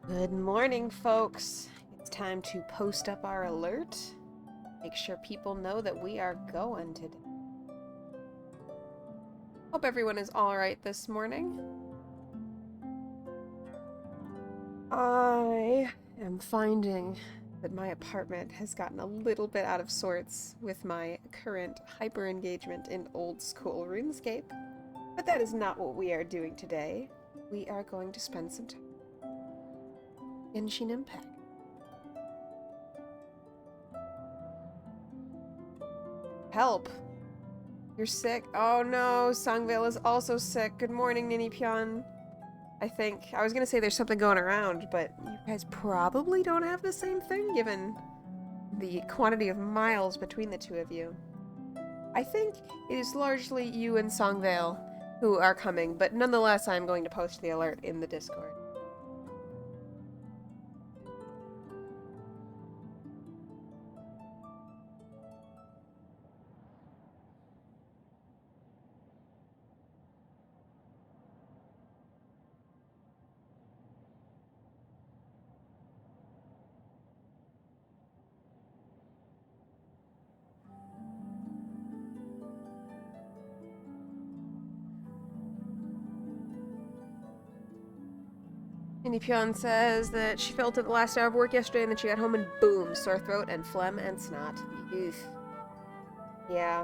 Good morning, folks. It's time to post up our alert. Make sure people know that we are going today. Hope everyone is alright this morning. I am finding that my apartment has gotten a little bit out of sorts with my current hyper engagement in old school RuneScape. But that is not what we are doing today. We are going to spend some time in Genshin Impact. Help! You're sick? Oh no, Sangvale is also sick. Good morning, Ninipyeon. I think. I was gonna say there's something going around, but you guys probably don't have the same thing given the quantity of miles between the two of you. I think it is largely you and Sangvale who are coming, but nonetheless I'm going to post the alert in the Discord. Ninipyeon says that she felt it the last hour of work yesterday and then she got home and boom, sore throat and phlegm and snot. Oof. Yeah.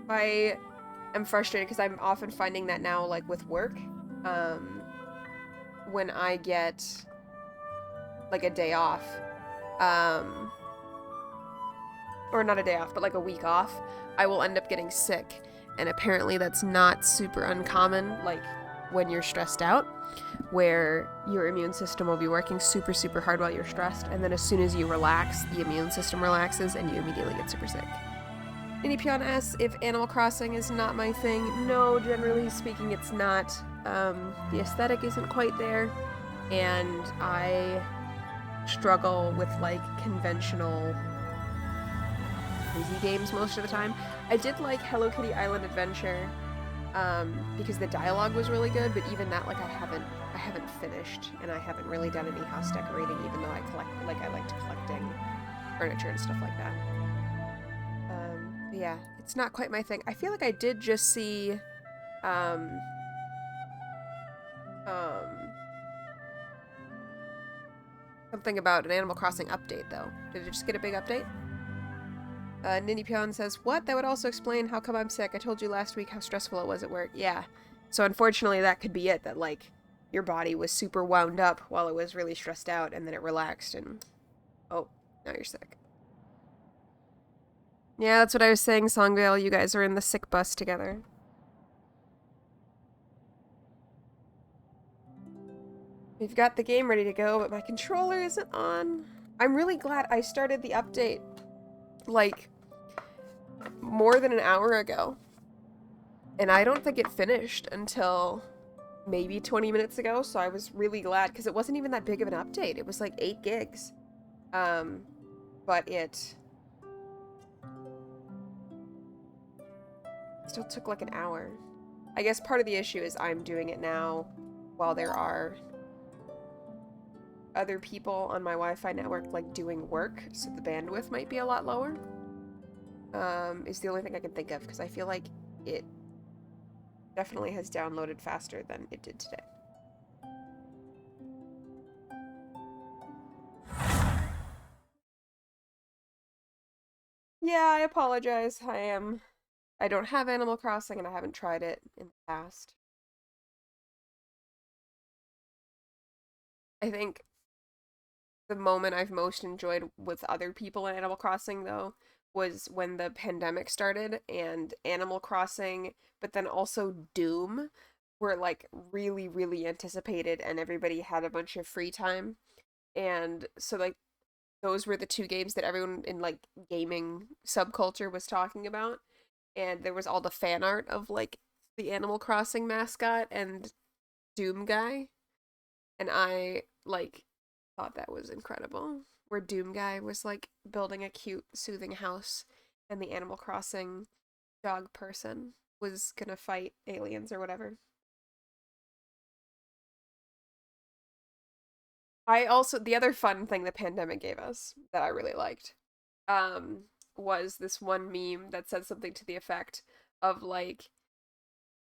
I am frustrated because I'm often finding that now, like, with work. When I get, like, a day off, or not a day off, but like a week off, I will end up getting sick. And apparently that's not super uncommon, like, when you're stressed out, where your immune system will be working super, super hard while you're stressed, and then as soon as you relax, the immune system relaxes, and you immediately get super sick. Ninipyeon asks if Animal Crossing is not my thing. No, generally speaking, it's not. The aesthetic isn't quite there, and I struggle with, like, conventional crazy games most of the time. I did like Hello Kitty Island Adventure, because the dialogue was really good, but even that, like, I haven't finished, and I haven't really done any house decorating, even though I liked collecting furniture and stuff like that. Yeah, it's not quite my thing. I feel like I did just see, um, um, something about an Animal Crossing update, though. Did it just get a big update? Ninipyeon says, what? That would also explain how come I'm sick. I told you last week how stressful it was at work. Yeah. So unfortunately, that could be it, that, like, your body was super wound up while it was really stressed out, and then it relaxed, and, oh, now you're sick. Yeah, that's what I was saying, Songvale. You guys are in the sick bus together. We've got the game ready to go, but my controller isn't on. I'm really glad I started the update, like, more than an hour ago. And I don't think it finished until maybe 20 minutes ago, so I was really glad, because it wasn't even that big of an update. It was like 8 gigs. But it still took like an hour. I guess part of the issue is I'm doing it now while there are other people on my Wi-Fi network, like, doing work, so the bandwidth might be a lot lower. Is the only thing I can think of, because I feel like it definitely has downloaded faster than it did today. Yeah, I apologize. I don't have Animal Crossing and I haven't tried it in the past. I think the moment I've most enjoyed with other people in Animal Crossing, though, was when the pandemic started and Animal Crossing, but then also Doom, were, like, really, really anticipated, and everybody had a bunch of free time. And so, like, those were the two games that everyone in, like, gaming subculture was talking about. And there was all the fan art of, like, the Animal Crossing mascot and Doom guy. And I, like, thought that was incredible. Where Doom guy was, like, building a cute, soothing house, and the Animal Crossing dog person was gonna fight aliens or whatever. The other fun thing the pandemic gave us that I really liked, um, was this one meme that said something to the effect of like,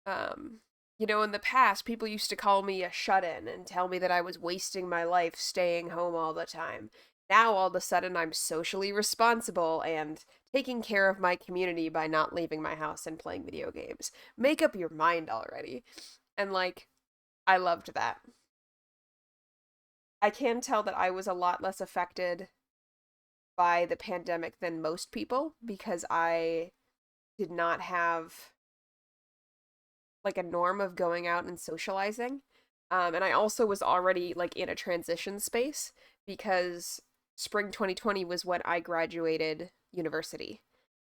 um, in the past, people used to call me a shut-in and tell me that I was wasting my life staying home all the time. Now, all of a sudden, I'm socially responsible and taking care of my community by not leaving my house and playing video games. Make up your mind already. And, like, I loved that. I can tell that I was a lot less affected by the pandemic than most people because I did not have like a norm of going out and socializing. And I also was already like in a transition space because spring 2020 was when I graduated university.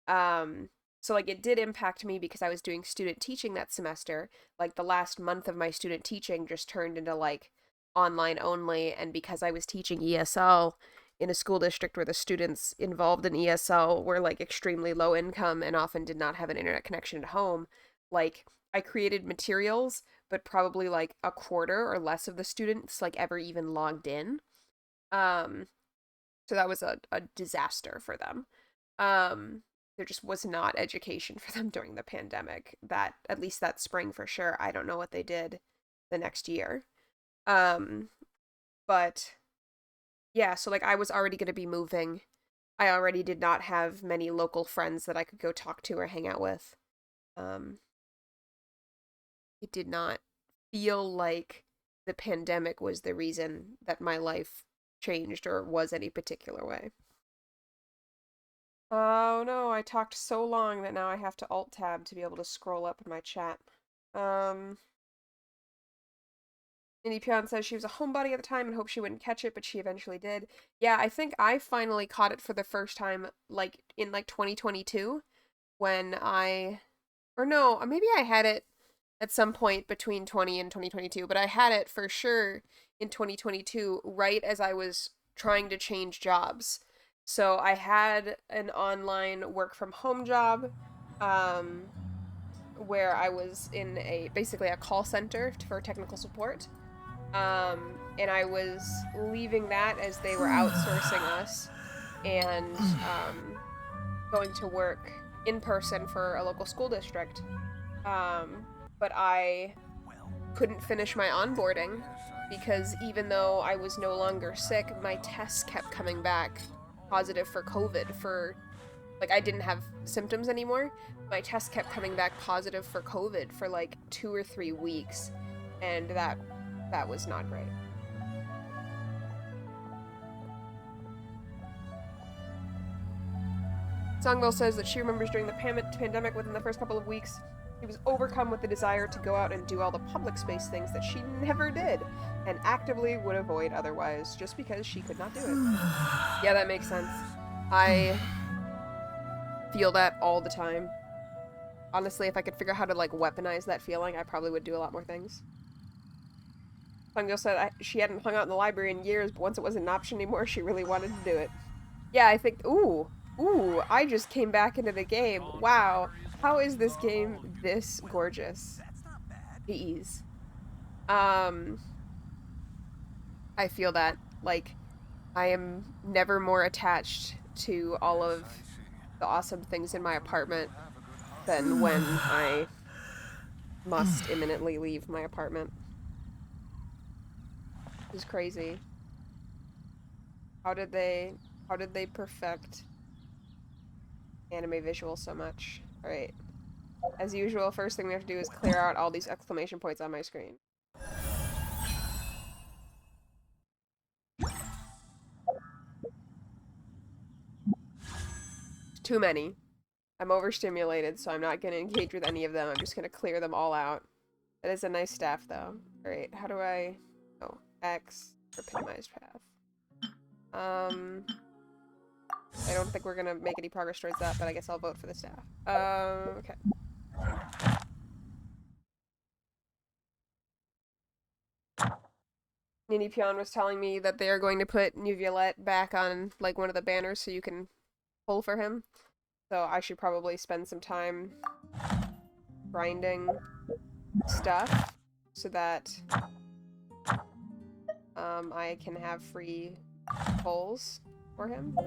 Um, so like it did impact me because I was doing student teaching that semester. Like the last month of my student teaching just turned into like online only, and because I was teaching ESL in a school district where the students involved in ESL were like extremely low income and often did not have an internet connection at home, like I created materials, but probably like a quarter or less of the students like ever even logged in. Um, so that was a disaster for them. Um, there just was not education for them during the pandemic. That at least that spring for sure. I don't know what they did the next year. Um, but yeah, so like I was already going to be moving. I already did not have many local friends that I could go talk to or hang out with. Um, it did not feel like the pandemic was the reason that my life changed or was any particular way. Oh no, I talked so long that now I have to alt tab to be able to scroll up in my chat. Um, Minnie Pion says she was a homebody at the time and hoped she wouldn't catch it, but she eventually did. Yeah, I think I finally caught it for the first time, like, in, like, 2022, when or no, maybe I had it at some point between 20 and 2022, but I had it for sure in 2022, right as I was trying to change jobs. So I had an online work from home job, um, where I was in basically a call center for technical support. And I was leaving that as they were outsourcing us and going to work in person for a local school district. Um, but I couldn't finish my onboarding because even though I was no longer sick, my tests kept coming back positive for COVID for like I didn't have symptoms anymore. My tests kept coming back positive for COVID for like 2 or 3 weeks, and that was not great. Songbell says that she remembers during the pandemic within the first couple of weeks, she was overcome with the desire to go out and do all the public space things that she never did and actively would avoid otherwise just because she could not do it. Yeah, that makes sense. I feel that all the time. Honestly, if I could figure out how to like weaponize that feeling, I probably would do a lot more things. Songbell said she hadn't hung out in the library in years, but once it wasn't an option anymore, she really wanted to do it. Yeah, I think. Ooh, I just came back into the game. Wow. How is this game this gorgeous? Jeez. Um, I feel that. Like, I am never more attached to all of the awesome things in my apartment than when I must imminently leave my apartment. It's crazy. How did they perfect anime visual so much? Alright. As usual, first thing we have to do is clear out all these exclamation points on my screen. Too many. I'm overstimulated, so I'm not going to engage with any of them. I'm just going to clear them all out. That is a nice staff, though. Alright, how do I... Oh, X for minimized path. I don't think we're going to make any progress towards that, but I guess I'll vote for the staff. Okay. Nini Pion was telling me that they are going to put New Violette back on, like, one of the banners so you can pull for him. So I should probably spend some time grinding stuff so that I can have free polls for him.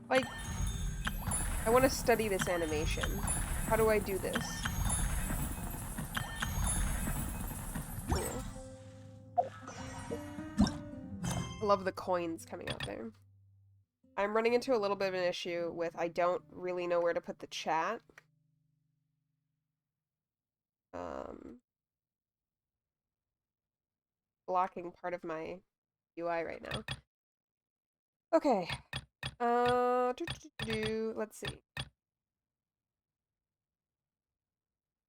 Like, I want to study this animation. How do I do this? I love the coins coming out there. I'm running into a little bit of an issue with I don't really know where to put the chat. Blocking part of my UI right now. Okay. Let's see.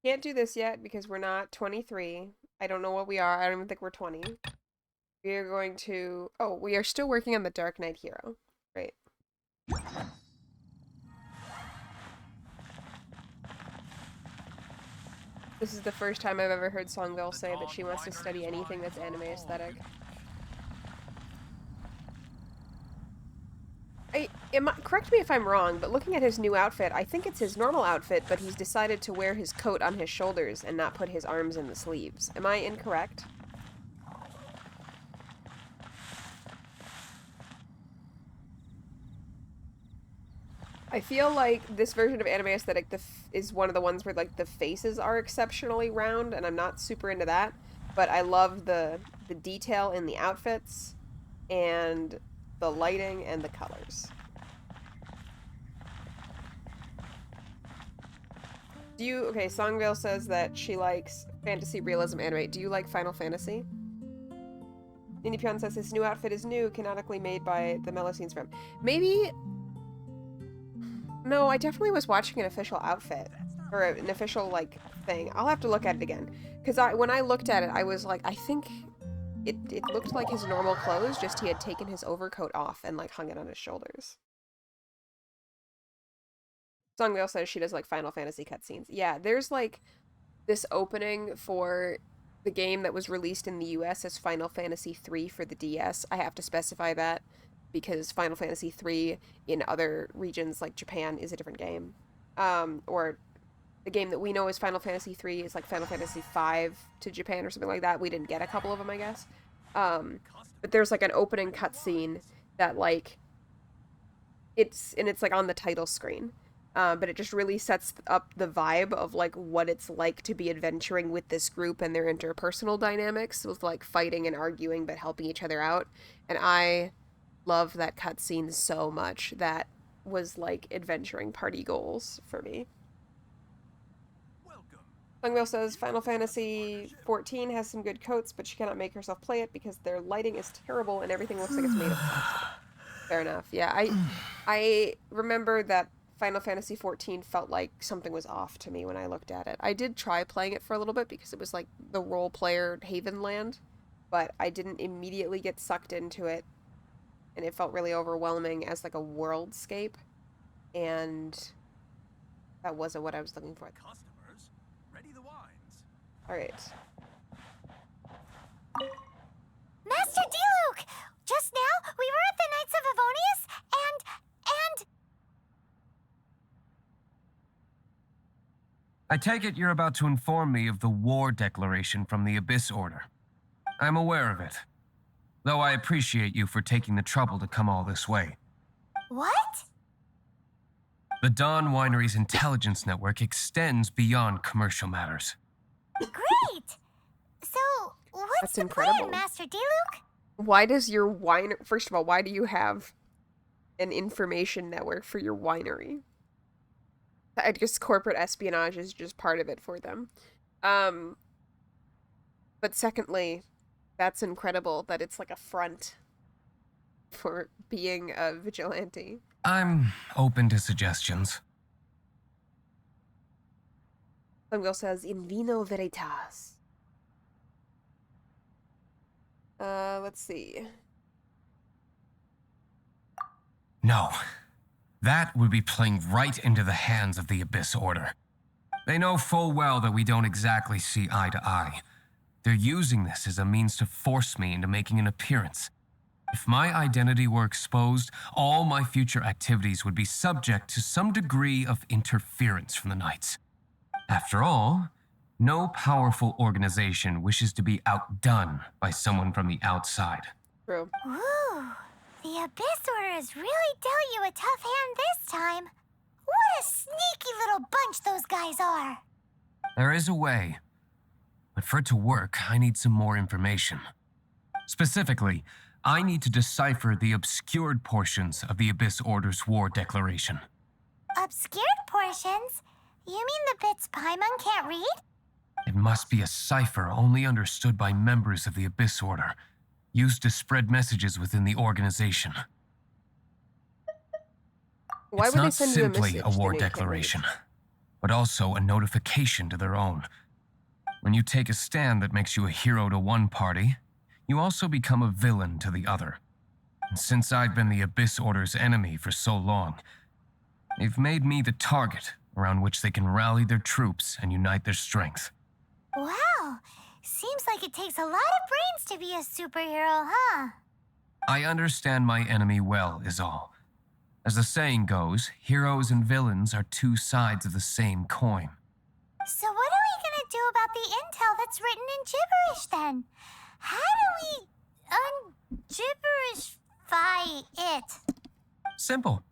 Can't do this yet because we're not 23. I don't know what we are. I don't even think we're 20. We are going to... Oh, we are still working on the Dark Knight Hero. Right. This is the first time I've ever heard Songville say that she wants to study anything that's anime aesthetic. Correct me if I'm wrong, but looking at his new outfit, I think it's his normal outfit, but he's decided to wear his coat on his shoulders and not put his arms in the sleeves. Am I incorrect? I feel like this version of anime aesthetic is one of the ones where like the faces are exceptionally round, and I'm not super into that, but I love the detail in the outfits and the lighting and the colors. Okay, Songvale says that she likes fantasy realism anime. Do you like Final Fantasy? Ninipyon says his new outfit is new, canonically made by the Meloscenes from. Maybe... No, I definitely was watching an official outfit. Or an official, like, thing. I'll have to look at it again. Because when I looked at it, I was like, I think it looked like his normal clothes, just he had taken his overcoat off and, like, hung it on his shoulders. Songvale says she does, like, Final Fantasy cutscenes. Yeah, there's, like, this opening for the game that was released in the US as Final Fantasy III for the DS. I have to specify that because Final Fantasy III in other regions like Japan is a different game. Or the game that we know as Final Fantasy III is like Final Fantasy V to Japan or something like that. We didn't get a couple of them, I guess. But there's like an opening cutscene that like it's like on the title screen. But it just really sets up the vibe of, like, what it's like to be adventuring with this group and their interpersonal dynamics with, like, fighting and arguing but helping each other out. And I love that cutscene so much. That was, like, adventuring party goals for me. Sungwell says Final Fantasy XIV has some good coats, but she cannot make herself play it because their lighting is terrible and everything looks like it's made of plastic. Fair enough. Yeah, I remember that Final Fantasy XIV felt like something was off to me when I looked at it. I did try playing it for a little bit because it was like the role player haven land, but I didn't immediately get sucked into it, and it felt really overwhelming as like a worldscape, and that wasn't what I was looking for. Customers, ready the wines. All right. Master Diluc! Just now, we were at the Knights of Avonius, and... I take it you're about to inform me of the war declaration from the Abyss Order. I'm aware of it, though I appreciate you for taking the trouble to come all this way. What? The Dawn Winery's intelligence network extends beyond commercial matters. Great! So, what's That's the incredible. plan, Master Diluc? Why does your winery... First of all, why do you have an information network for your winery? I guess corporate espionage is just part of it for them. But secondly, that's incredible that it's like a front for being a vigilante. I'm open to suggestions. Sungirl says, in vino veritas. Let's see. No. That would be playing right into the hands of the Abyss Order. They know full well that we don't exactly see eye to eye. They're using this as a means to force me into making an appearance. If my identity were exposed, all my future activities would be subject to some degree of interference from the Knights. After all, no powerful organization wishes to be outdone by someone from the outside. True. Ooh, the Abyss Order has really dealt you a tough hand this time. What a sneaky little bunch those guys are. There is a way, but for it to work, I need some more information. Specifically, I need to decipher the obscured portions of the Abyss Order's war declaration. Obscured portions? You mean the bits Paimon can't read? It must be a cipher only understood by members of the Abyss Order, used to spread messages within the organization. Why It's would they not send you a simply message? a war they can't read? declaration, but also a notification to their own. When you take a stand that makes you a hero to one party, you also become a villain to the other. And since I've been the Abyss Order's enemy for so long, they've made me the target around which they can rally their troops and unite their strength. Wow, seems like it takes a lot of brains to be a superhero, huh? I understand my enemy well, is all. As the saying goes, heroes and villains are two sides of the same coin. So what are we gonna do about the intel that's written in gibberish then? How do we un-gibberishify it? Simple.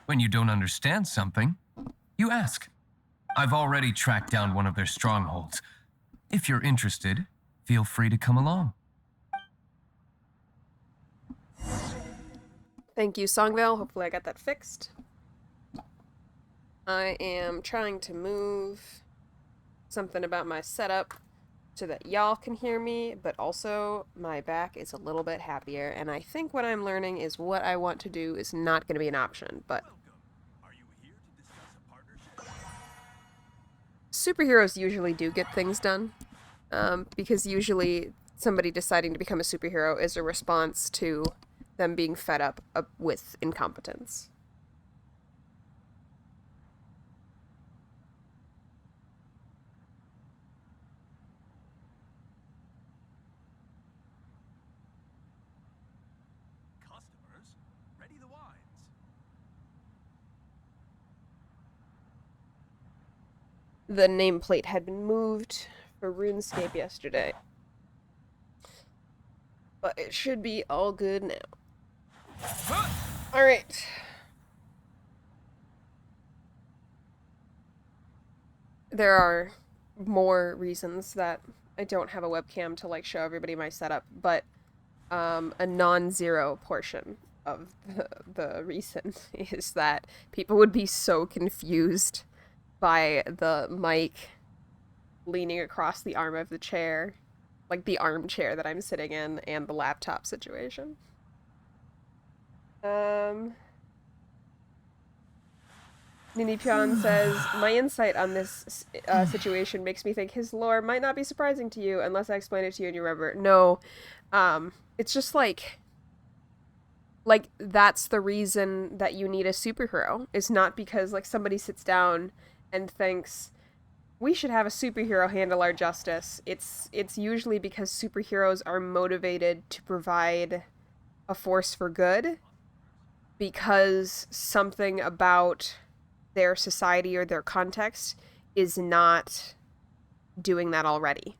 When you don't understand something, you ask. I've already tracked down one of their strongholds. If you're interested, feel free to come along. Thank you, Songvale. Hopefully I got that fixed. I am trying to move something about my setup so that y'all can hear me, but also my back is a little bit happier, and I think what I'm learning is what I want to do is not going to be an option, but Are you here to discuss a partnership? superheroes usually do get things done, because usually somebody deciding to become a superhero is a response to them being fed up with incompetence. Customers, ready the wines. The nameplate had been moved for RuneScape yesterday, but it should be all good now. Alright. There are more reasons that I don't have a webcam to like show everybody my setup, but a non-zero portion of the reason is that people would be so confused by the mic leaning across the arm of the chair, like the armchair that I'm sitting in, and the laptop situation. Ninipyon says, my insight on this situation makes me think his lore might not be surprising to you unless I explain it to you and you remember. No, it's just like that's the reason that you need a superhero. It's not because like somebody sits down and thinks we should have a superhero handle our justice. It's usually because superheroes are motivated to provide a force for good because something about their society or their context is not doing that already.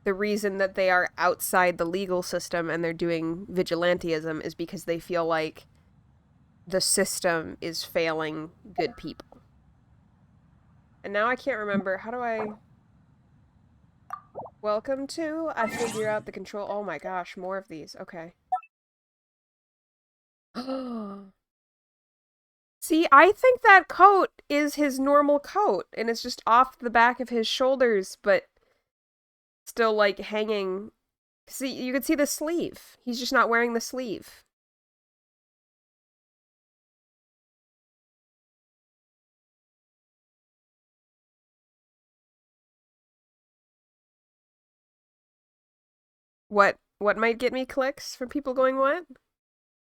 The reason that they are outside the legal system and they're doing vigilantism is because they feel like the system is failing good people. And now I can't remember. How do I... Welcome to... I figure out the control... Oh my gosh, more of these. Okay. See, I think that coat is his normal coat, and it's just off the back of his shoulders, but still, like, hanging. See, you can see the sleeve. He's just not wearing the sleeve. What might get me clicks from people going, what?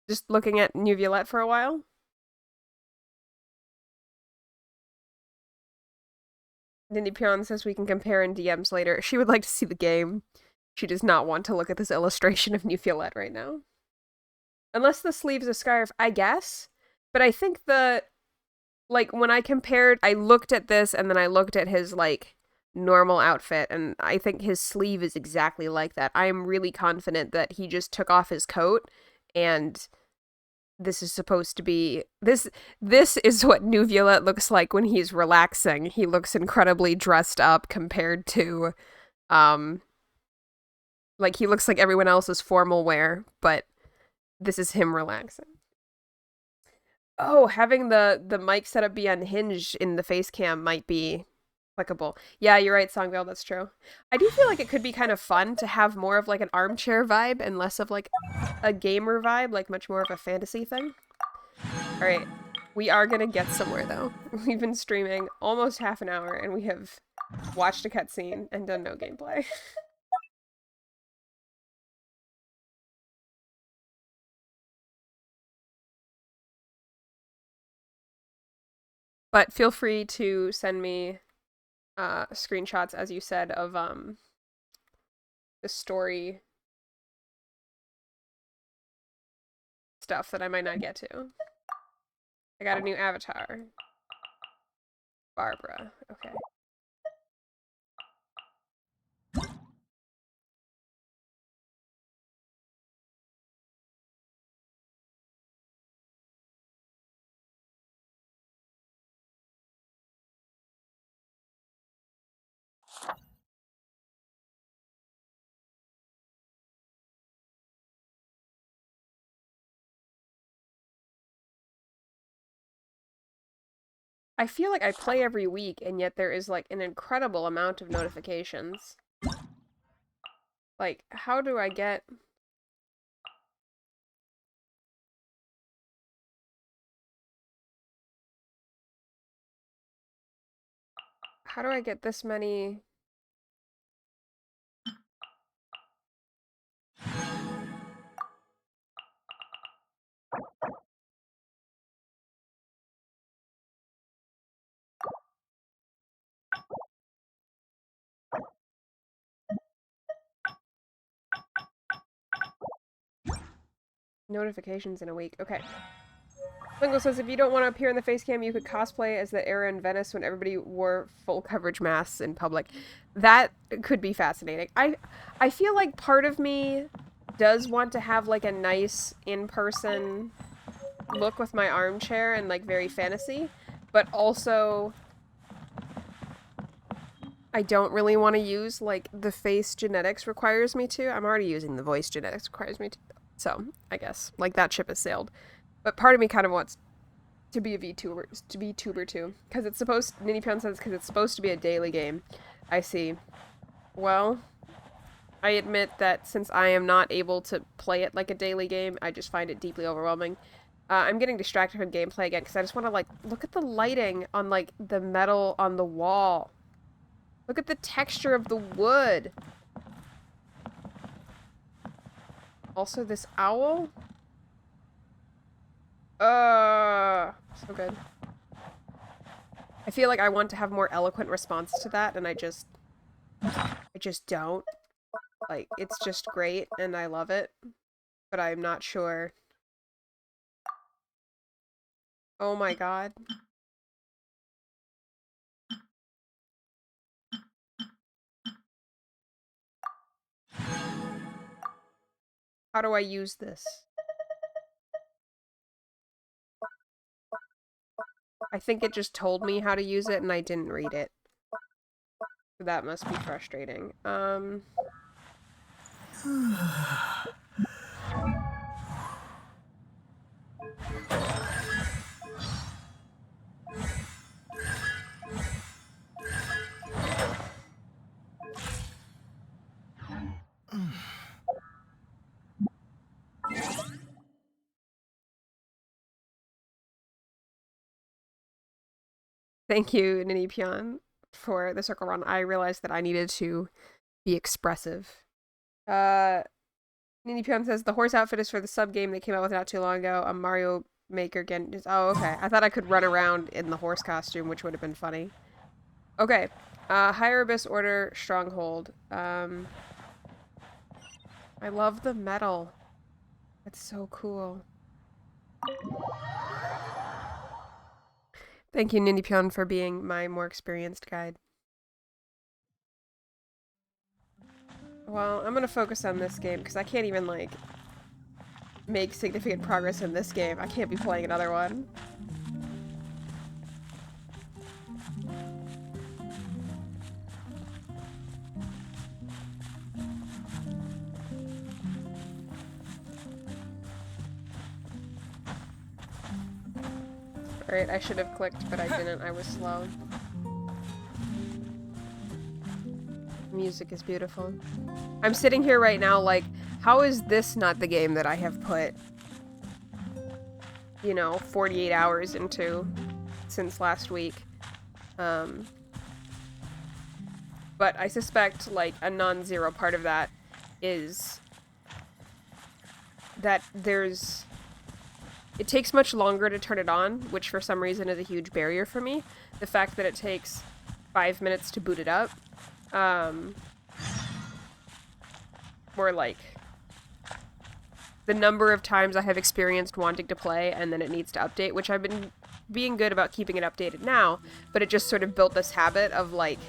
Just looking at New Violette for a while? Nindy Pion says we can compare in DMs later. She would like to see the game. She does not want to look at this illustration of Nuffiolette right now. Unless the sleeve's a scarf, I guess. But I think like, when I compared, I looked at this and then I looked at his, like, normal outfit, and I think his sleeve is exactly like that. I am really confident that he just took off his coat, and this is supposed to be... This is what Nuffiolette looks like when he's relaxing. He looks incredibly dressed up compared to, like, he looks like everyone else's formal wear, but this is him relaxing. Oh, having the mic setup be unhinged in the face cam might be applicable. Yeah, you're right, Songvale, that's true. I do feel like it could be kind of fun to have more of like an armchair vibe and less of like a gamer vibe, like much more of a fantasy thing. Alright, we are gonna get somewhere though. We've been streaming almost half an hour and we have watched a cutscene and done no gameplay. But feel free to send me screenshots, as you said, of the story stuff that I might not get to. I got a new avatar. Barbara. Okay. I feel like I play every week, and yet there is, like, an incredible amount of notifications. Like, how do I get... How do I get this many... notifications in a week? Okay. Lingo says, if you don't want to appear in the face cam, you could cosplay as the era in Venice when everybody wore full coverage masks in public. That could be fascinating. I feel like part of me does want to have, like, a nice in-person look with my armchair and, like, very fantasy, but also I don't really want to use, like, the face genetics requires me to. I'm already using the voice genetics requires me to. So, I guess, like, that ship has sailed. But part of me kind of wants to be a VTuber too. Because it's supposed, Ninipyon says, because it's supposed to be a daily game. I see. Well, I admit that since I am not able to play it like a daily game, I just find it deeply overwhelming. I'm getting distracted from gameplay again, because I just want to, like, look at the lighting on, like, the metal on the wall. Look at the texture of the wood. Also, this owl? So good. I feel like I want to have more eloquent response to that, and I just don't. Like, it's just great, and I love it, but I'm not sure. Oh my god. How do I use this? I think it just told me how to use it and I didn't read it. That must be frustrating. Thank you, Ninipyon, for the circle run. I realized that I needed to be expressive. Ninipyon says, the horse outfit is for the sub-game they came out with not too long ago. A Mario Maker again. Oh, okay. I thought I could run around in the horse costume, which would have been funny. Okay. Higher Abyss Order Stronghold. I love the metal. That's so cool. Thank you, Nindypion, for being my more experienced guide. Well, I'm gonna focus on this game, because I can't even, like, make significant progress in this game. I can't be playing another one. Alright, I should have clicked, but I didn't. I was slow. Music is beautiful. I'm sitting here right now like, how is this not the game that I have put, you know, 48 hours into since last week? But I suspect, like, a non-zero part of that is that it takes much longer to turn it on, which for some reason is a huge barrier for me. The fact that it takes 5 minutes to boot it up. More like the number of times I have experienced wanting to play and then it needs to update, which I've been being good about keeping it updated now, but it just sort of built this habit of, like,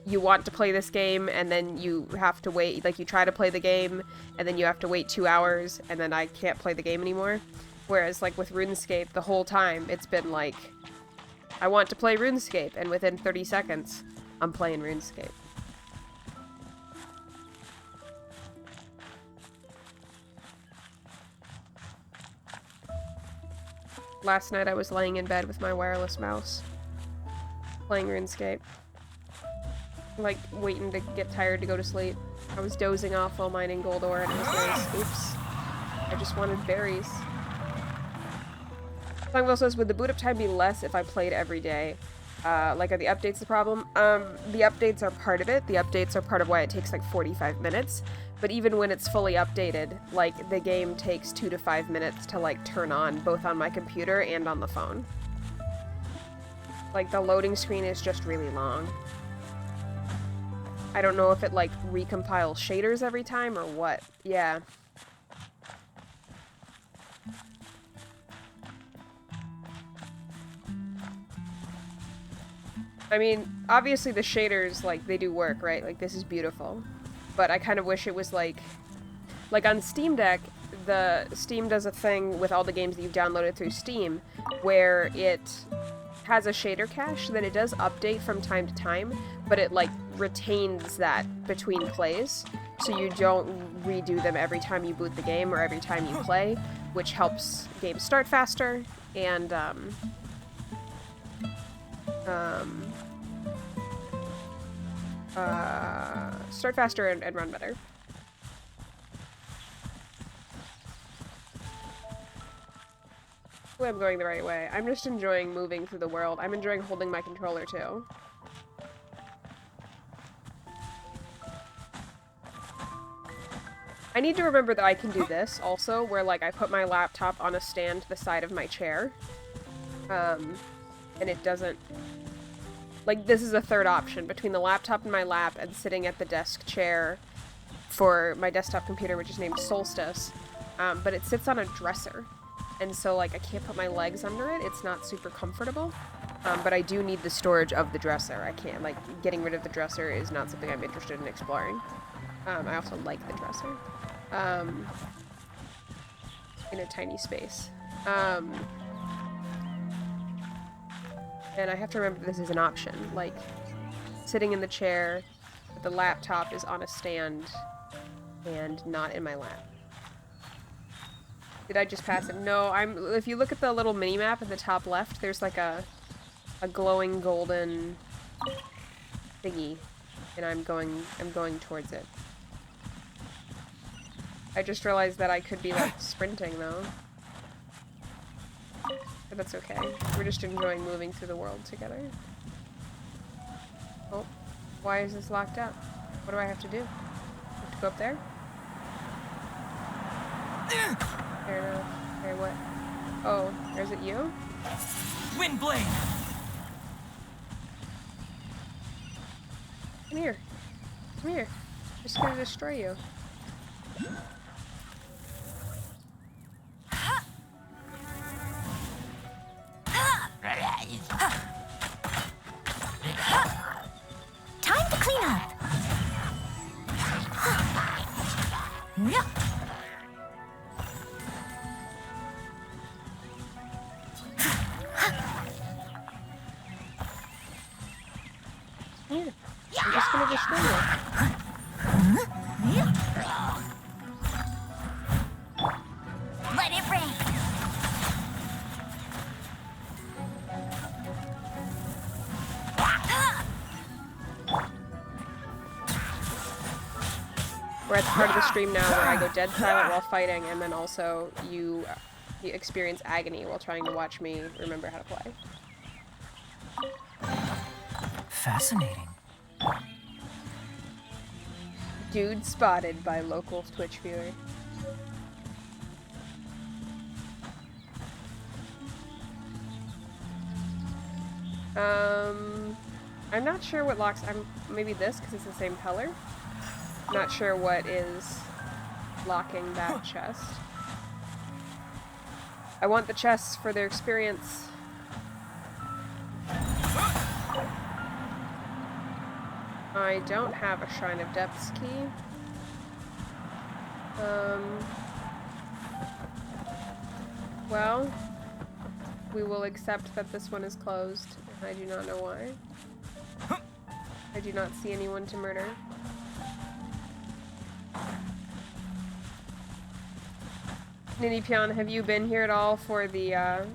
you want to play this game and then you have to wait, like, you try to play the game and then you have to wait 2 hours and then I can't play the game anymore. Whereas, like, with RuneScape, the whole time it's been like, I want to play RuneScape, and within 30 seconds, I'm playing RuneScape. Last night I was laying in bed with my wireless mouse, playing RuneScape. Like, waiting to get tired to go to sleep. I was dozing off while mining gold ore and it was nice. Oops. I just wanted berries. Songville says, would the boot up time be less if I played every day? Like, are the updates the problem? The updates are part of it. The updates are part of why it takes like 45 minutes. But even when it's fully updated, like, the game takes 2 to 5 minutes to, like, turn on, both on my computer and on the phone. Like, the loading screen is just really long. I don't know if it, like, recompiles shaders every time or what. Yeah. I mean, obviously the shaders, like, they do work, right? Like, this is beautiful. But I kind of wish it was, like on Steam Deck, the Steam does a thing with all the games that you've downloaded through Steam, where it has a shader cache that it does update from time to time, but it, like, retains that between plays, so you don't redo them every time you boot the game or every time you play, which helps games start faster, and, start faster and run better. Hopefully I'm going the right way. I'm just enjoying moving through the world. I'm enjoying holding my controller, too. I need to remember that I can do this, also, where, like, I put my laptop on a stand to the side of my chair. And it doesn't... Like, this is a third option between the laptop in my lap and sitting at the desk chair for my desktop computer, which is named Solstice. But it sits on a dresser. And so, like, I can't put my legs under it. It's not super comfortable. But I do need the storage of the dresser. I can't, like, getting rid of the dresser is not something I'm interested in exploring. I also like the dresser. In a tiny space. And I have to remember this is an option. Like, sitting in the chair, but the laptop is on a stand and not in my lap. Did I just pass it? No, if you look at the little mini-map at the top left, there's like a glowing golden thingy, and I'm going towards it. I just realized that I could be, like, sprinting, though. But that's okay. We're just enjoying moving through the world together. Oh, why is this locked up? What do I have to do? I have to go up there? Fair enough. Okay, what? Oh, is it you? Windblade! Come here. Come here. I'm just gonna destroy you. Time to clean up. Yeah. Here. I'm just gonna destroy you. Let it rain. We're at the part of the stream now where I go dead silent while fighting, and then also you experience agony while trying to watch me remember how to play. Fascinating. Dude spotted by local Twitch viewer. I'm not sure what locks. Maybe this because it's the same color. Not sure what is locking that chest. I want the chests for their experience. I don't have a Shrine of Depths key. Well, we will accept that this one is closed. I do not know why. I do not see anyone to murder. Ninipion, have you been here at all for the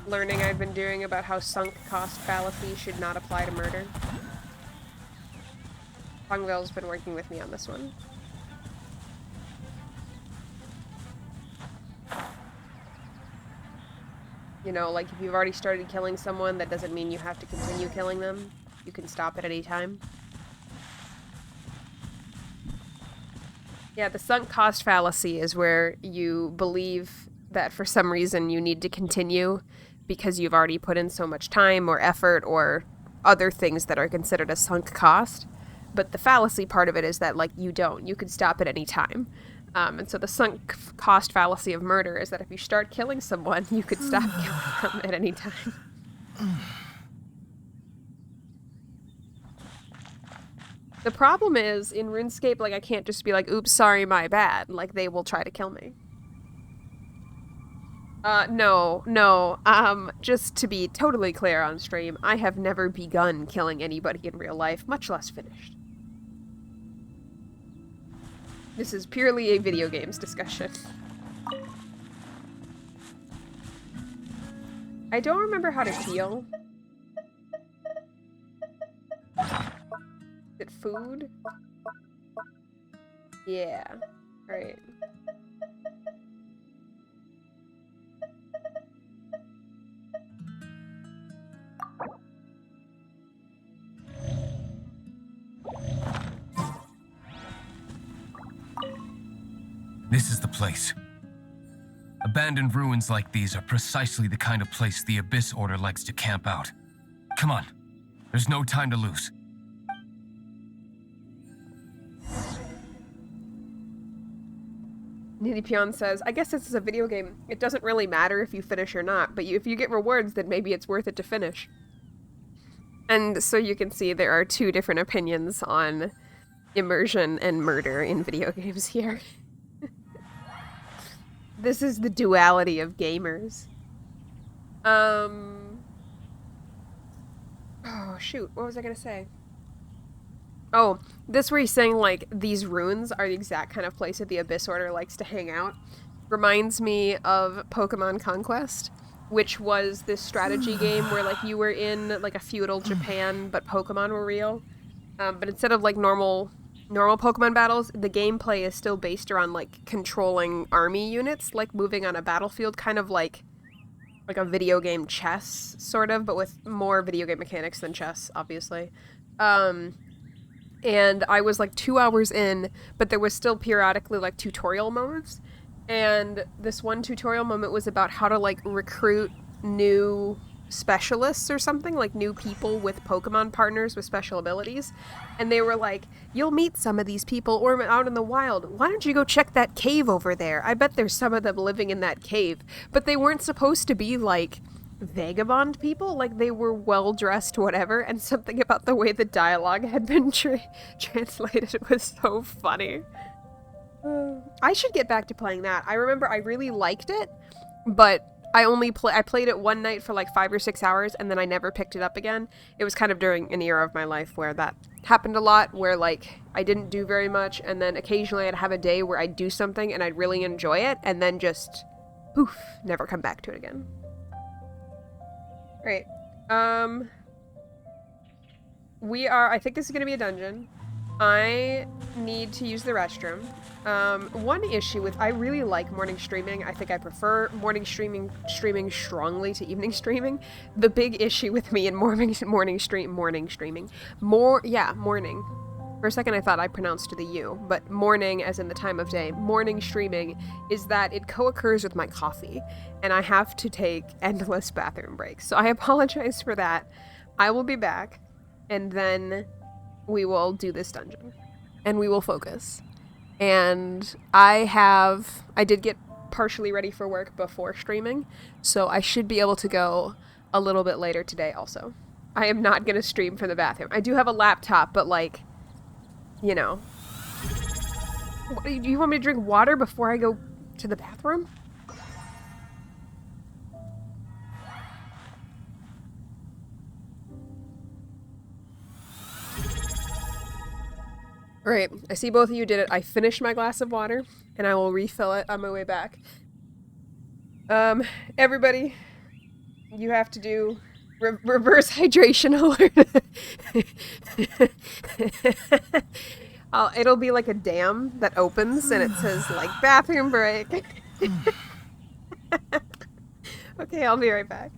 learning I've been doing about how sunk cost fallacy should not apply to murder? Pongville's been working with me on this one. You know, like if you've already started killing someone, that doesn't mean you have to continue killing them. You can stop at any time. Yeah, the sunk cost fallacy is where you believe that for some reason you need to continue because you've already put in so much time or effort or other things that are considered a sunk cost. But the fallacy part of it is that, like, you don't. You could stop at any time. And so the sunk cost fallacy of murder is that if you start killing someone, you could stop killing them at any time. The problem is, in RuneScape, like, I can't just be like, oops, sorry, my bad. Like, they will try to kill me. No. Just to be totally clear on stream, I have never begun killing anybody in real life, much less finished. This is purely a video games discussion. I don't remember how to heal. Is it food? Yeah. Right. This is the place. Abandoned ruins like these are precisely the kind of place the Abyss Order likes to camp out. Come on. There's no time to lose. Ninipion says, I guess this is a video game. It doesn't really matter if you finish or not, but if you get rewards, then maybe it's worth it to finish. And so you can see there are two different opinions on immersion and murder in video games here. This is the duality of gamers. Oh, shoot. What was I gonna say? Oh, this where he's saying, like, these ruins are the exact kind of place that the Abyss Order likes to hang out. Reminds me of Pokemon Conquest, which was this strategy game where, like, you were in, like, a feudal Japan, but Pokemon were real. But instead of, like, normal Pokemon battles, the gameplay is still based around, like, controlling army units, like moving on a battlefield, kind of like a video game chess, sort of, but with more video game mechanics than chess, obviously. And I was, like, 2 hours in, but there was still periodically, like, tutorial moments, and this one tutorial moment was about how to, like, recruit new specialists or something, like new people with Pokemon partners with special abilities. And they were like, you'll meet some of these people or out in the wild. Why don't you go check that cave over there? I bet there's some of them living in that cave. But they weren't supposed to be like vagabond people. Like they were well dressed, whatever. And something about the way the dialogue had been translated was so funny. I should get back to playing that. I remember I really liked it, but I played it one night for like 5 or 6 hours and then I never picked it up again. It was kind of during an era of my life where that happened a lot, where like I didn't do very much, and then occasionally I'd have a day where I'd do something and I'd really enjoy it and then just poof, never come back to it again. Great. I think this is gonna be a dungeon. I need to use the restroom. One issue with, I really like morning streaming. I think I prefer morning streaming strongly to evening streaming. The big issue with me in morning. For a second I thought I pronounced the U, but morning as in the time of day. Morning streaming is that it co-occurs with my coffee, and I have to take endless bathroom breaks. So I apologize for that. I will be back, and then we will do this dungeon, and we will focus. And I did get partially ready for work before streaming, so I should be able to go a little bit later today also. I am not going to stream from the bathroom. I do have a laptop, but like, you know. Do you want me to drink water before I go to the bathroom? Alright, I see both of you did it. I finished my glass of water, and I will refill it on my way back. Everybody, you have to do reverse hydration alert. It'll be like a dam that opens, and it says, like, bathroom break. Okay, I'll be right back.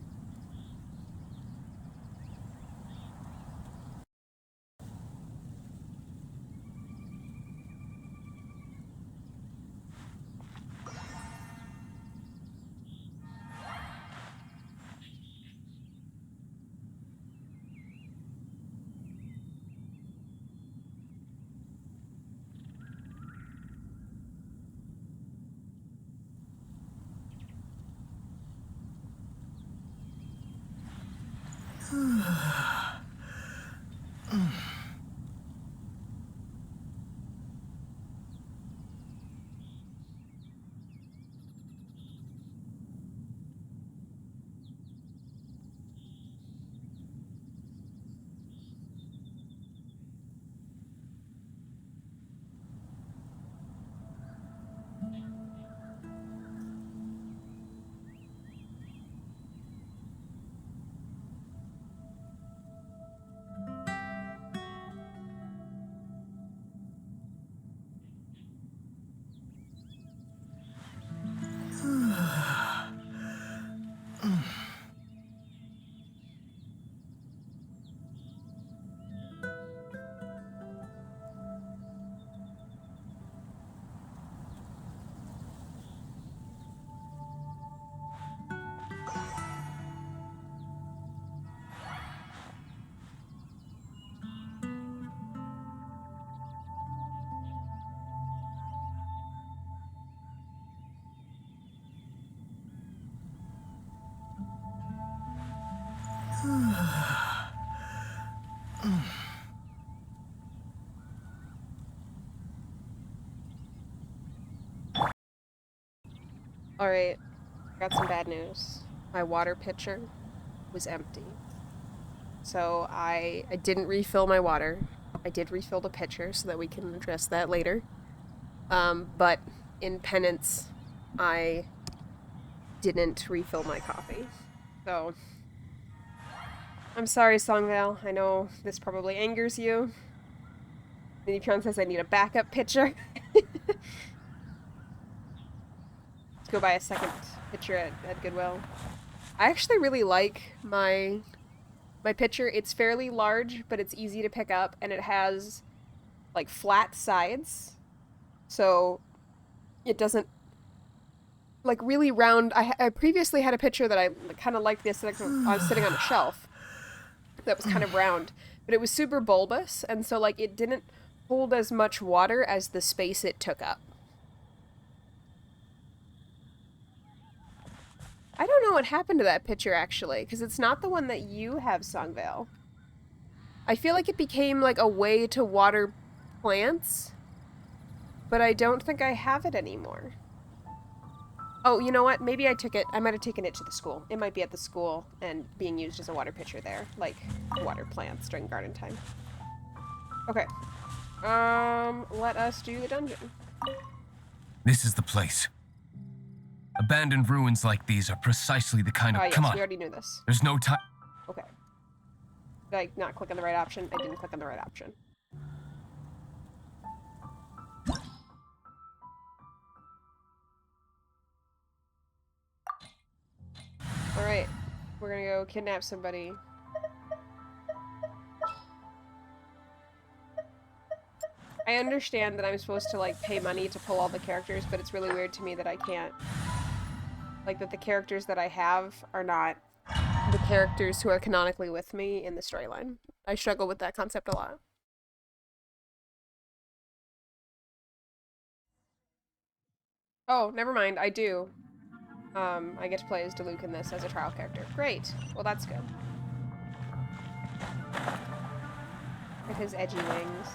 Alright, got some bad news. My water pitcher was empty. So I didn't refill my water. I did refill the pitcher so that we can address that later. But in penance, I didn't refill my coffee. So, I'm sorry, Songval. I know this probably angers you. Minipron says I need a backup pitcher. Let's go buy a second pitcher at Goodwill. I actually really like my pitcher. It's fairly large, but it's easy to pick up, and it has like flat sides. So it doesn't like really round. I previously had a picture that I kind of liked the aesthetic of. I was sitting on a shelf that was kind of round, but it was super bulbous, and so like it didn't hold as much water as the space it took up. I don't know what happened to that picture actually, because it's not the one that you have, Songvale. I feel like it became like a way to water plants, but I don't think I have it anymore. Oh, you know what? Maybe I took it. I might have taken it to the school. It might be at the school and being used as a water pitcher there, like water plants during garden time. Okay. Let us do the dungeon. This is the place. Abandoned ruins like these are precisely the kind of. Yes, Come on. we already knew this. There's no time. Okay. Did I not click on the right option? I didn't click on the right option. Alright. We're gonna go kidnap somebody. I understand that I'm supposed to, like, pay money to pull all the characters, but it's really weird to me that I can't. Like, that the characters that I have are not the characters who are canonically with me in the storyline. I struggle with that concept a lot. Oh, never mind, I do. I get to play as Diluc in this as a trial character. Great. Well, that's good. With his edgy wings.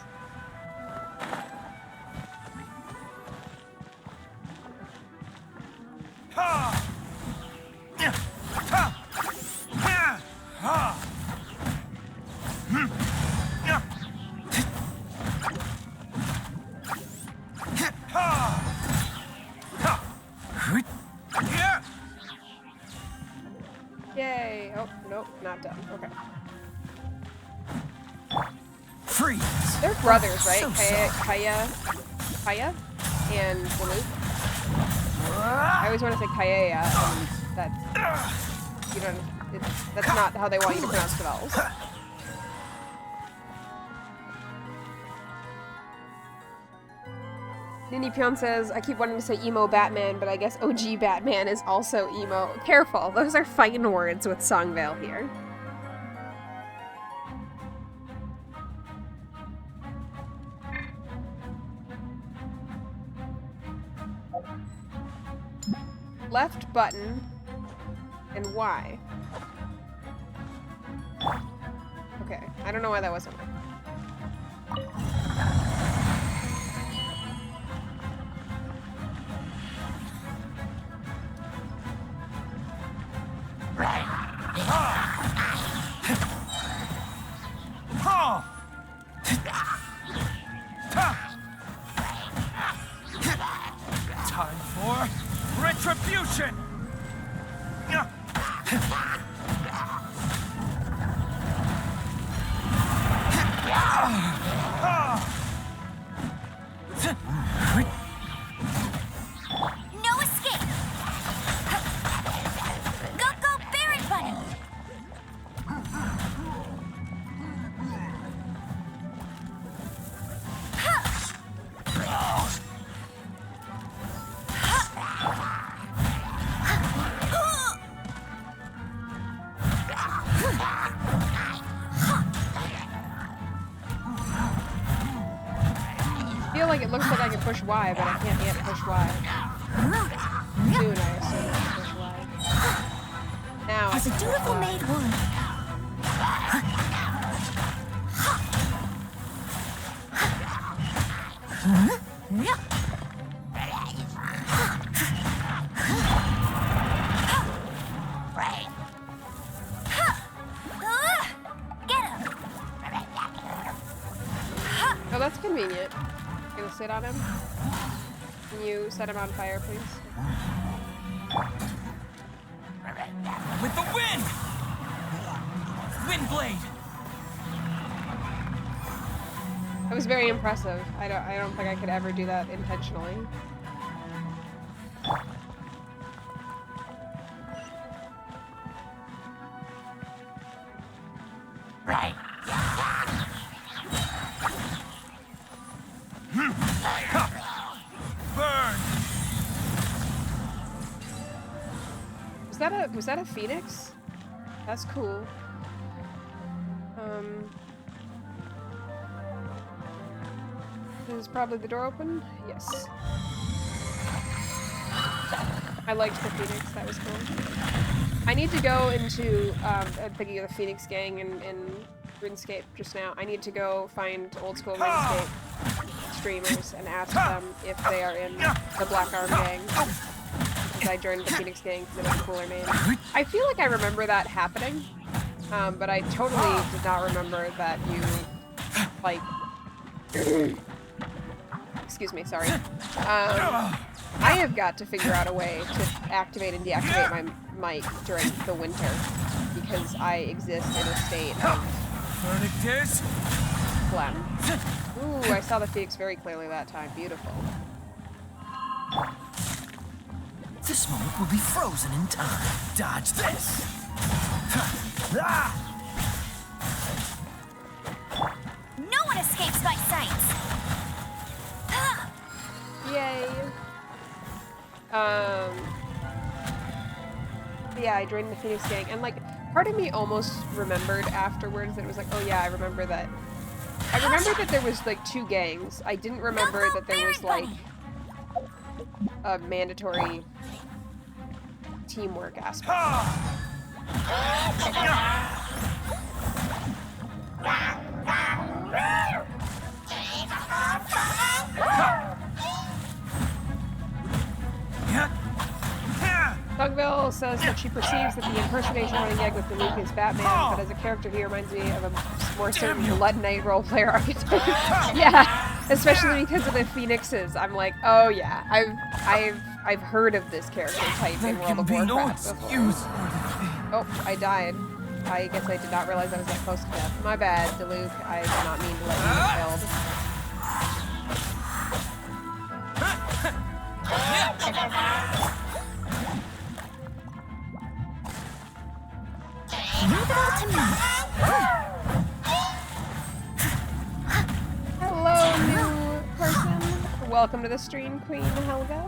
Yay! Oh, nope, not done. Okay. Freeze! They're brothers, right? So Kaya and Diluc. I always want to say Kaya, and that's, you know, that's not how they want you to pronounce the vowels. Nini Pion says, I keep wanting to say emo Batman, but I guess OG Batman is also emo. Careful, those are fighting words with Songvale here. Left button and Y. Okay, I don't know why that wasn't. Time for retribution! No escape! Go, go, Baron Bunny! I feel like it looks like I can push Y, but I can't yet push Y. Soon, I assume I can push Y. Now, I As a can push dutiful Y. maid would. Get him! Oh, that's convenient. Gonna sit on him? Can you set him on fire, please? With the wind! Wind blade! That was very impressive. I don't think I could ever do that intentionally. Burn! Was that a phoenix? That's cool. Is probably the door open? Yes. I liked the phoenix. That was cool. I need to go into, I'm thinking of the Phoenix gang in RuneScape just now. I need to go find old school RuneScape streamers and ask them if they are in the Black Arm gang. Because I joined the Phoenix gang because it has a cooler name. I feel like I remember that happening, but I totally did not remember that you, like... Excuse me, sorry. I have got to figure out a way to activate and deactivate my mic during the winter because I exist in a state of Verdict is phlegm. Ooh, I saw the Phoenix very clearly that time. Beautiful. This moment will be frozen in time. Dodge this. No one escapes my sights. Yay. Yeah, I joined the Phoenix gang, and like, part of me almost remembered afterwards that it was like, oh yeah, I remember that there was like 2 gangs. I didn't remember that there was like a mandatory teamwork aspect. Thugville says that she perceives that the impersonation running gag with Liyue is Batman, but as a character he reminds me of a more certain Blood Knight roleplayer archetype. Yeah, especially because of the Phoenixes. I'm like, oh yeah, I've heard of this character type in World of Warcraft before. Oh, I died. I guess I did not realize I was that close to death. My bad, Diluc. I did not mean to let you get killed. Leave it all to me. Hello, new person. Welcome to the stream, Queen Helga.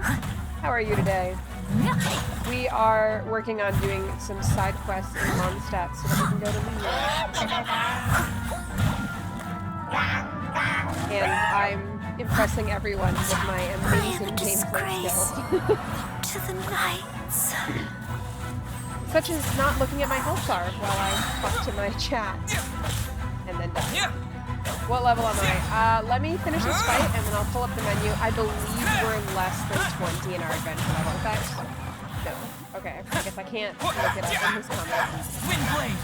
How are you today? We are working on doing some side quests in Mondstadt so that we can go to Liyue. And I'm impressing everyone with my amazing gameplay skills. To the nights. Such as not looking at my health bar while I talk to my chat. And then die. What level am I? Let me finish this fight and then I'll pull up the menu. I believe we're less than 20 in our adventure level. In fact, no. Okay, I guess I can't look it up in his comments. Windblade.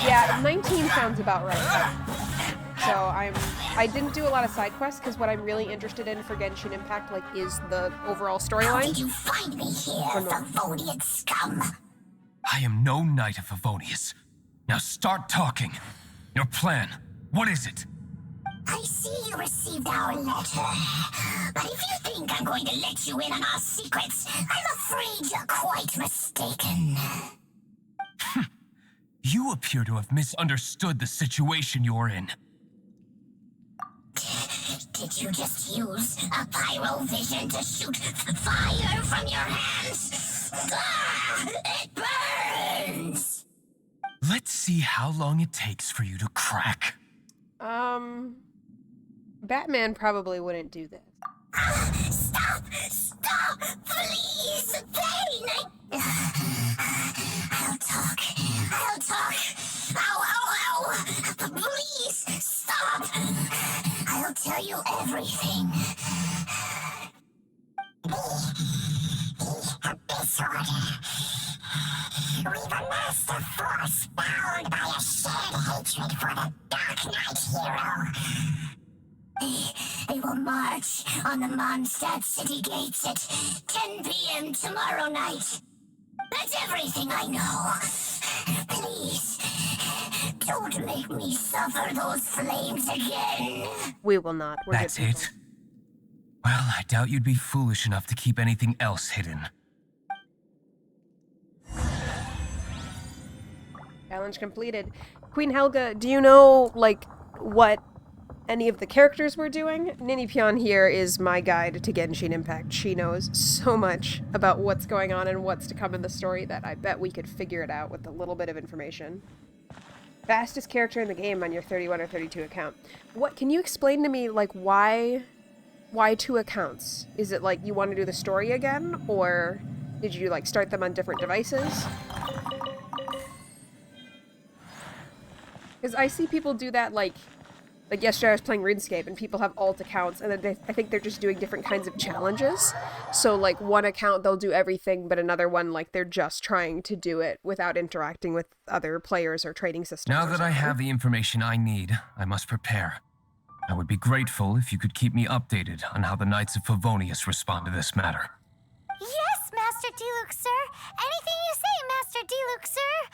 Yeah, 19 sounds about right. So I didn't do a lot of side quests because what I'm really interested in for Genshin Impact like is the overall How storyline. did you find me here, Favonian scum? I am no knight of Favonius. Now start talking. Your plan, what is it? I see you received our letter. But if you think I'm going to let you in on our secrets, I'm afraid you're quite mistaken. You appear to have misunderstood the situation you're in. Did you just use a pyrovision to shoot fire from your hands? Ah, it burns! Let's see how long it takes for you to crack. Batman probably wouldn't do this. Stop! Stop! Please! Pain! I'll talk. I'll talk. Ow, ow, ow! Please! Stop! I'll tell you everything. Disorder. We've amassed a force bound by a shared hatred for the Dark Knight hero. They will march on the Mondstadt city gates at 10 p.m. tomorrow night. That's everything I know. Please, don't make me suffer those flames again. We will not. We're That's good people. it? Well, I doubt you'd be foolish enough to keep anything else hidden. Challenge completed. Queen Helga, do you know, like, what any of the characters we're doing. Ninipyon here is my guide to Genshin Impact. She knows so much about what's going on and what's to come in the story that I bet we could figure it out with a little bit of information. Fastest character in the game on your 31 or 32 account. What, can you explain to me, like, why 2 accounts? Is it like you want to do the story again, or did you, like, start them on different devices? Because I see people do that, like yesterday I was playing RuneScape, and people have alt accounts, and then I think they're just doing different kinds of challenges. So, like, one account, they'll do everything, but another one, like, they're just trying to do it without interacting with other players or trading systems. Now that I have the information I need, I must prepare. I would be grateful if you could keep me updated on how the Knights of Favonius respond to this matter. Yes, Master Diluc, sir. Anything you say, Master Diluc, sir.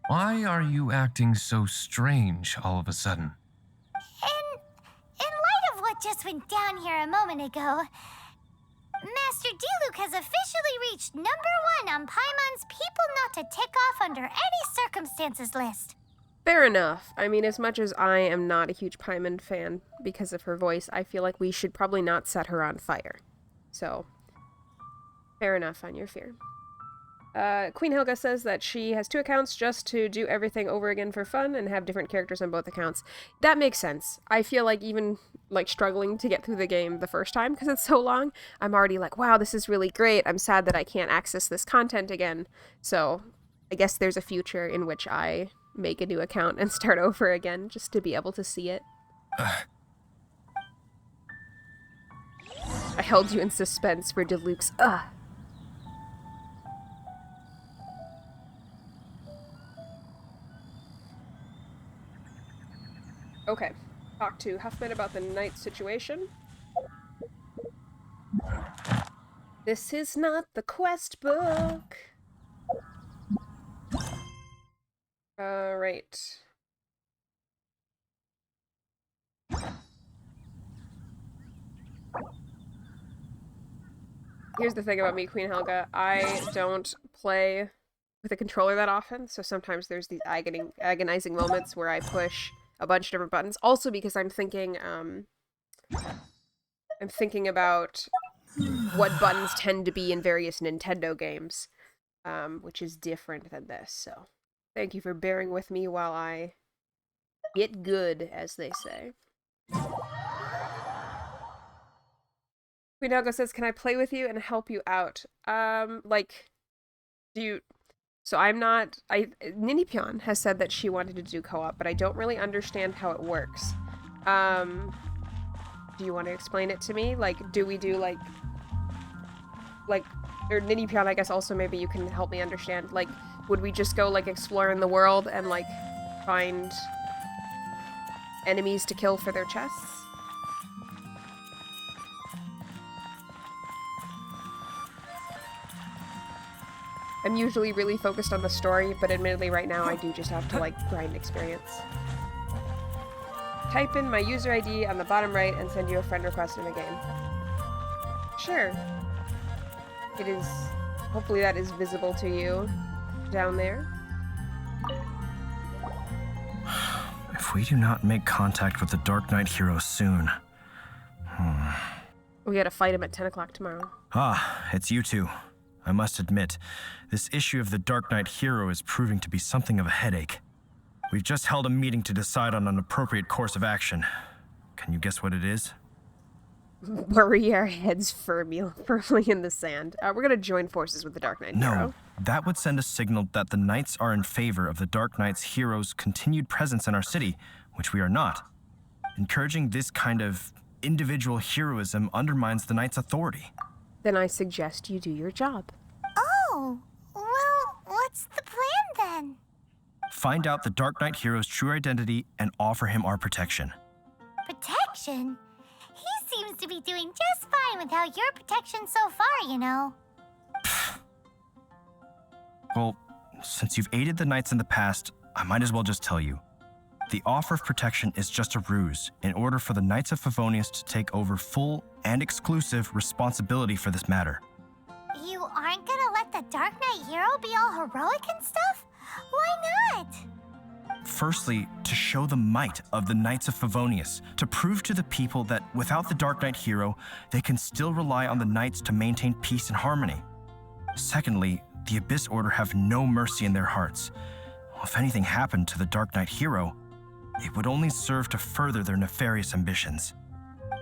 Why are you acting so strange all of a sudden? In light of what just went down here a moment ago, Master Diluc has officially reached #1 on Paimon's people not to tick off under any circumstances list. Fair enough. I mean, as much as I am not a huge Paimon fan because of her voice, I feel like we should probably not set her on fire. So, fair enough on your fear. Queen Helga says that she has 2 accounts just to do everything over again for fun and have different characters on both accounts. That makes sense. I feel like even, like, struggling to get through the game the first time because it's so long, I'm already like, wow, this is really great. I'm sad that I can't access this content again. So, I guess there's a future in which I make a new account and start over again just to be able to see it. I held you in suspense for Diluc's Okay, talk to Huffman about the night situation. This is not the quest book. Right. Here's the thing about me, Queen Helga. I don't play with a controller that often, so sometimes there's these agonizing moments where I push a bunch of different buttons. Also because I'm thinking about what buttons tend to be in various Nintendo games, which is different than this, so thank you for bearing with me while I get good, as they say. Queen Helga says, can I play with you and help you out? So I'm not... Ninipyon has said that she wanted to do co-op, but I don't really understand how it works. Do you want to explain it to me? Like, do we do, or Ninipyon, I guess also maybe you can help me understand. Like, would we just go, like, exploring the world and, like, find enemies to kill for their chests? I'm usually really focused on the story, but admittedly right now I do just have to, like, grind experience. Type in my user ID on the bottom right and send you a friend request in the game. Sure. It is... Hopefully that is visible to you down there. If we do not make contact with the Dark Knight hero soon... We gotta fight him at 10 o'clock tomorrow. Ah, it's you two. I must admit, this issue of the Dark Knight hero is proving to be something of a headache. We've just held a meeting to decide on an appropriate course of action. Can you guess what it is? Bury our heads firmly in the sand. We're gonna join forces with the Dark Knight hero. No, that would send a signal that the Knights are in favor of the Dark Knight's hero's continued presence in our city, which we are not. Encouraging this kind of individual heroism undermines the Knights' authority. Then I suggest you do your job. Oh, well, what's the plan then? Find out the Dark Knight hero's true identity and offer him our protection. Protection? He seems to be doing just fine without your protection so far, you know. Well, since you've aided the Knights in the past, I might as well just tell you. The offer of protection is just a ruse in order for the Knights of Favonius to take over full and exclusive responsibility for this matter. You aren't gonna let the Dark Knight hero be all heroic and stuff? Why not? Firstly, to show the might of the Knights of Favonius, to prove to the people that without the Dark Knight hero, they can still rely on the Knights to maintain peace and harmony. Secondly, the Abyss Order have no mercy in their hearts. If anything happened to the Dark Knight hero, it would only serve to further their nefarious ambitions.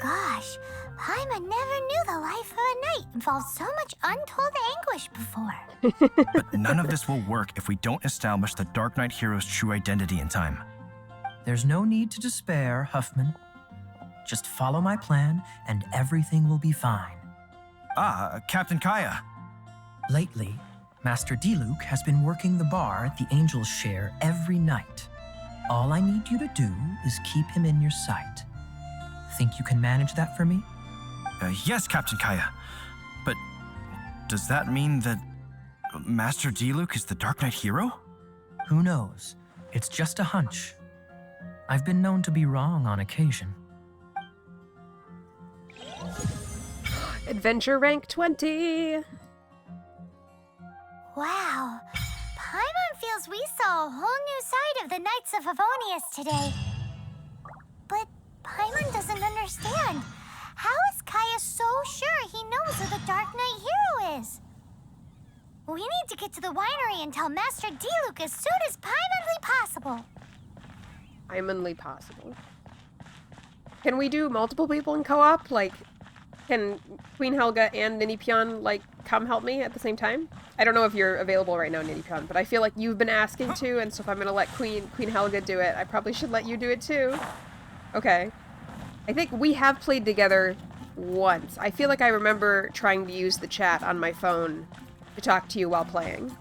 Gosh, Paimon never knew the life of a knight involved so much untold anguish before. But none of this will work if we don't establish the Dark Knight hero's true identity in time. There's no need to despair, Huffman. Just follow my plan and everything will be fine. Captain Kaya. Lately, Master Diluc has been working the bar at the Angel's Share every night. All I need you to do is keep him in your sight. Think you can manage that for me? Yes, Captain Kaya. But does that mean that Master Diluc is the Dark Knight hero? Who knows? It's just a hunch. I've been known to be wrong on occasion. Adventure rank 20. Wow, Paimon feels we saw a whole new side of the Knights of Favonius today. But Paimon doesn't understand. How is Kaya so sure he knows who the Dark Knight hero is? We need to get to the winery and tell Master Diluc as soon as Paimonly possible. Paimonly possible. Can we do multiple people in co-op? Like, can Queen Helga and Ninipion, like, come help me at the same time? I don't know if you're available right now, Ninipion, but I feel like you've been asking to, and so if I'm gonna let Queen Helga do it, I probably should let you do it too. Okay. I think we have played together once. I feel like I remember trying to use the chat on my phone to talk to you while playing.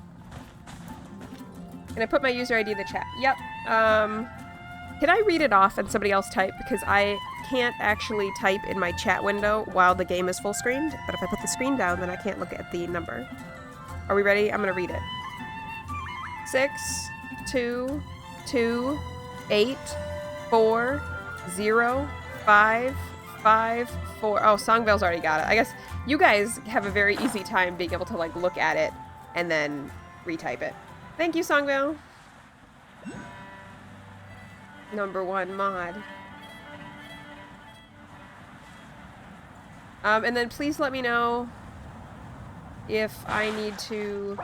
Can I put my user ID in the chat? Yep. Can I read it off and somebody else type? Because I can't actually type in my chat window while the game is full screened, but if I put the screen down, then I can't look at the number. Are we ready? I'm gonna read it. 6 2 2 8 4 0 5 5 4. Oh, Songvale's already got it. I guess you guys have a very easy time being able to like look at it and then retype it. Thank you, Songvale. Number 1 mod. And then please let me know if I need to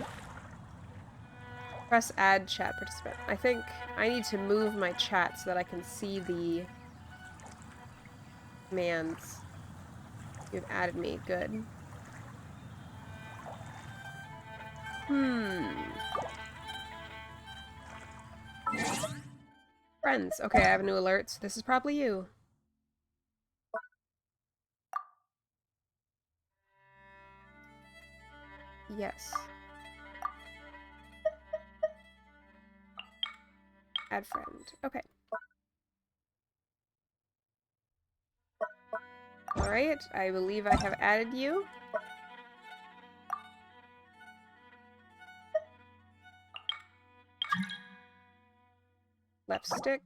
press add chat participant. I think I need to move my chat so that I can see the commands. You've added me. Good. Friends. Okay, I have a new alert. So this is probably you. Yes. Add friend. Okay. Alright, I believe I have added you. Left stick.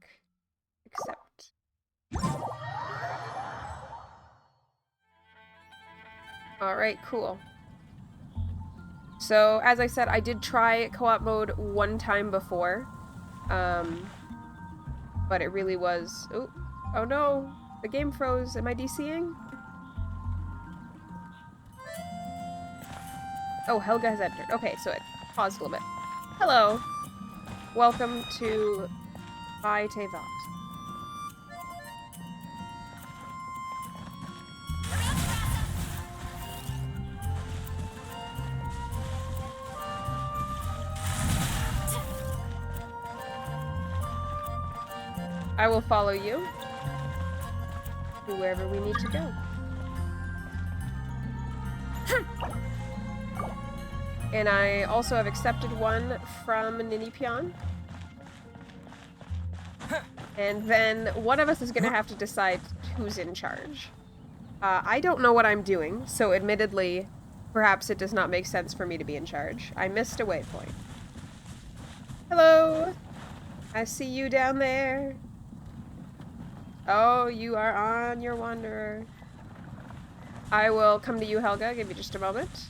Accept. Alright, cool. So, as I said, I did try co-op mode one time before. But it really was... Oh no! The game froze. Am I DCing? Oh, Helga has entered. Okay, so it paused a little bit. Hello. Welcome to Hi Tevat. I will follow you to wherever we need to go. And I also have accepted one from Ninipion. And then one of us is going to have to decide who's in charge. I don't know what I'm doing, so admittedly, perhaps it does not make sense for me to be in charge. I missed a waypoint. Hello! I see you down there. Oh, you are on your wanderer. I will come to you, Helga. Give me just a moment.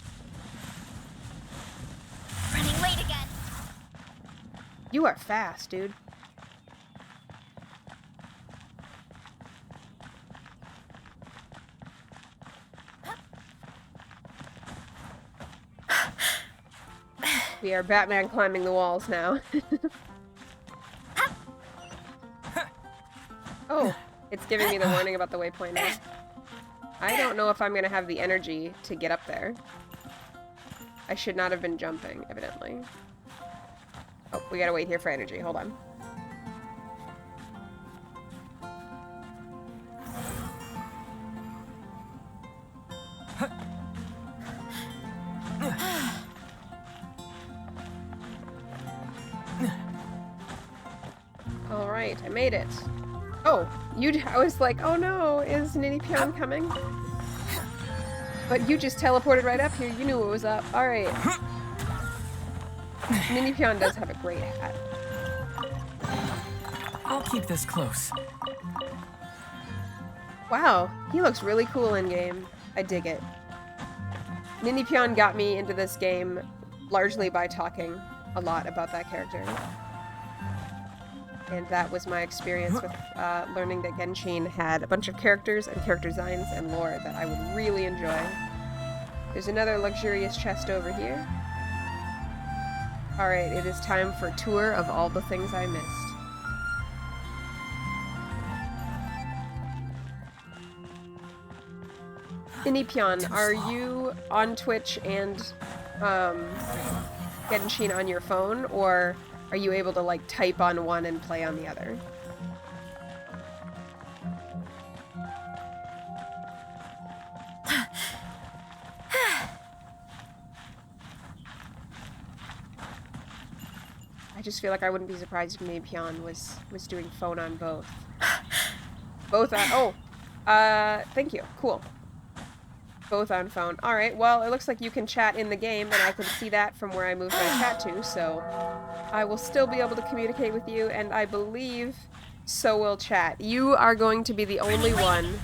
Running late again. You are fast, dude. We are Batman climbing the walls now. Oh, it's giving me the warning about the waypoint. I don't know if I'm gonna have the energy to get up there. I should not have been jumping, evidently. Oh, we gotta wait here for energy. Hold on. Alright, I made it. Oh, I was like, oh no, is Ninipyon coming? But you just teleported right up here. You knew what was up. Alright. Ninipyon does have a great hat. I'll keep this close. Wow, he looks really cool in game. I dig it. Ninipyon got me into this game largely by talking a lot about that character. And that was my experience with learning that Genshin had a bunch of characters and character designs and lore that I would really enjoy. There's another luxurious chest over here. Alright, it is time for a tour of all the things I missed. Ninipyon, are you on Twitch and Genshin on your phone, or are you able to like type on one and play on the other? I just feel like I wouldn't be surprised if Ninipyon was doing phone on both. Both on, oh, thank you, cool. Both on phone. Alright, well, it looks like you can chat in the game, and I can see that from where I moved my chat to, so I will still be able to communicate with you, and I believe so will chat. You are going to be the only one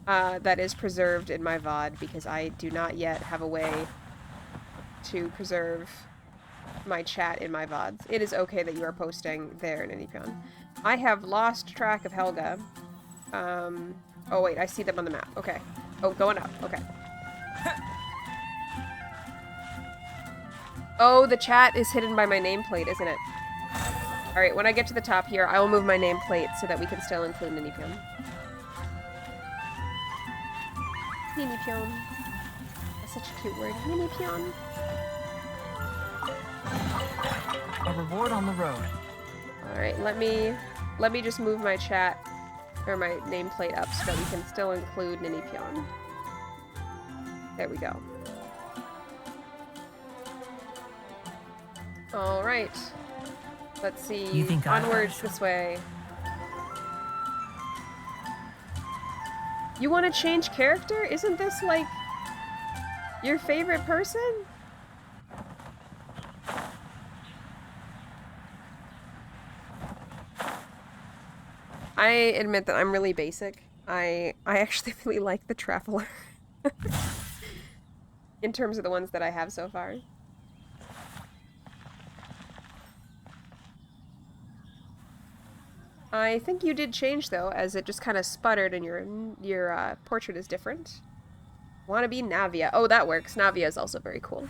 that is preserved in my VOD, because I do not yet have a way to preserve my chat in my VODs. It is okay that you are posting there in Ninipyon. I have lost track of Helga. Oh wait, I see them on the map. Okay. Oh, going up. Okay. Oh, the chat is hidden by my nameplate, isn't it? Alright, when I get to the top here, I will move my nameplate so that we can still include Ninipyon. Ninipyon. That's such a cute word. Ninipyon. A reward on the road. Alright, let me just move my chat or my nameplate up so that we can still include Ninipyon. There we go. Alright. Let's see. You think onwards this way. You want to change character? Isn't this like your favorite person? I admit that I'm really basic. I actually really like the Traveler. In terms of the ones that I have so far. I think you did change though, as it just kind of sputtered and your portrait is different. Wanna be Navia. Oh, that works. Navia is also very cool.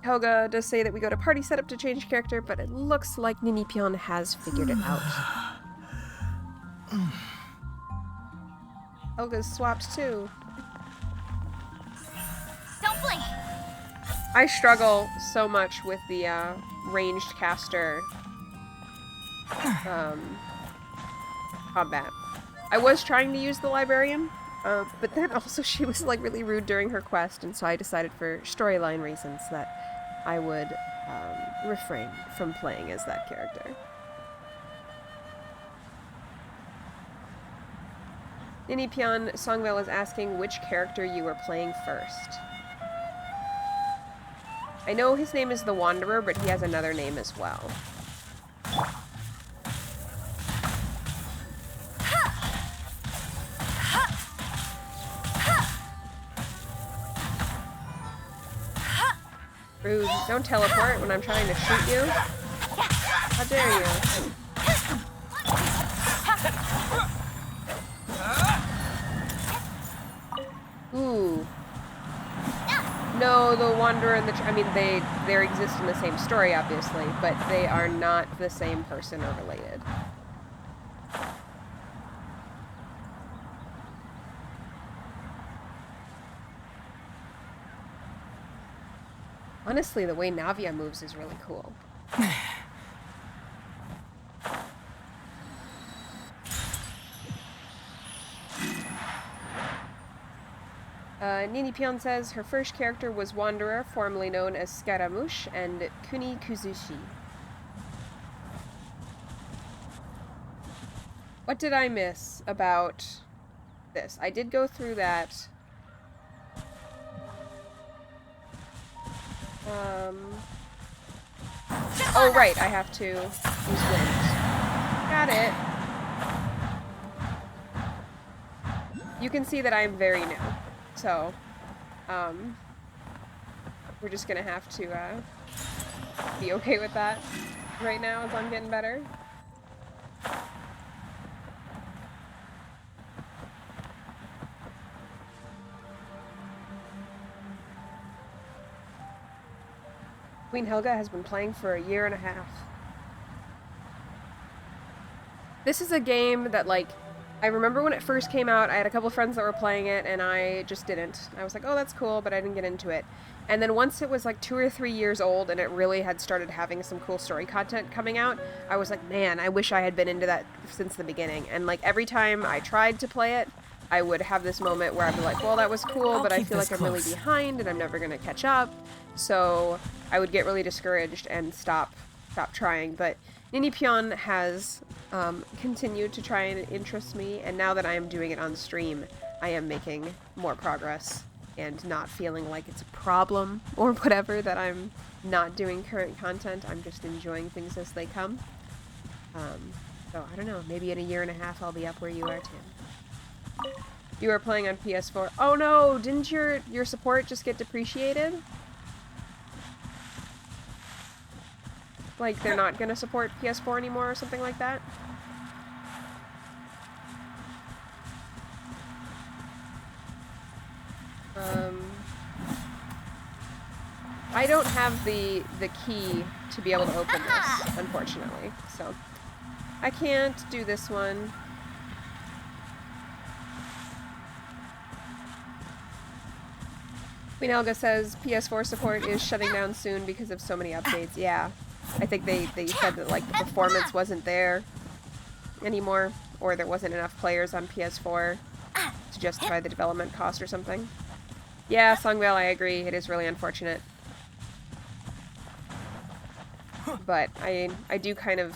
Helga does say that we go to party setup to change character, but it looks like Ninipyon has figured it out. Helga's swapped too. Don't blink. I struggle so much with the ranged caster combat. I was trying to use the librarian, but then also she was like really rude during her quest, and so I decided for storyline reasons that I would refrain from playing as that character. Ninipyon, Songvel is asking which character you were playing first. I know his name is the Wanderer, but he has another name as well. Rude. Don't teleport when I'm trying to shoot you. How dare you? Ooh. No, the Wanderer and the... I mean, they exist in the same story, obviously, but they are not the same person or related. Honestly, the way Navia moves is really cool. Nini Pion says her first character was Wanderer, formerly known as Scaramouche, and Kuni Kuzushi. What did I miss about this? I did go through that. Oh, right, I have to use wind. Got it. You can see that I'm very new, so, we're just gonna have to, be okay with that right now as I'm getting better. Queen Helga has been playing for a year and a half. This is a game that, like, I remember when it first came out, I had a couple friends that were playing it, and I just didn't. I was like, oh, that's cool, but I didn't get into it. And then once it was like 2 or 3 years old, and it really had started having some cool story content coming out, I was like, man, I wish I had been into that since the beginning. And, like, every time I tried to play it, I would have this moment where I'd be like, well, that was cool, but I feel like I'm really behind, and I'm never gonna catch up. So I would get really discouraged and stop trying. But Nini Pion has continued to try and interest me, and now that I am doing it on stream, I am making more progress and not feeling like it's a problem or whatever that I'm not doing current content. I'm just enjoying things as they come. So I don't know, maybe in a year and a half I'll be up where you are, Tim. You are playing on PS4. Oh no, didn't your support just get depreciated? Like, they're not gonna support PS4 anymore or something like that? I don't have the key to be able to open this, unfortunately, so I can't do this one. Queen Helga says PS4 support is shutting down soon because of so many updates. Yeah. I think they said that, like, the performance wasn't there anymore, or there wasn't enough players on PS4 to justify the development cost or something. Yeah, Songvale, I agree. It is really unfortunate. But I do kind of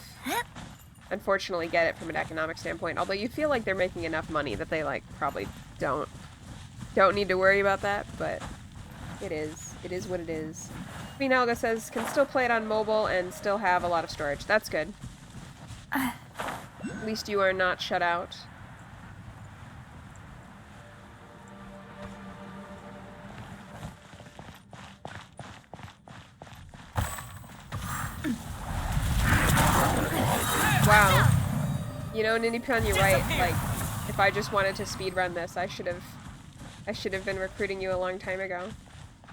unfortunately get it from an economic standpoint, although you feel like they're making enough money that they, like, probably don't need to worry about that, but it is what it is. Queen Helga says, can still play it on mobile and still have a lot of storage. That's good. At least you are not shut out. Wow. You know, Ninipon, you're right. Like, if I just wanted to speedrun this, I should have been recruiting you a long time ago.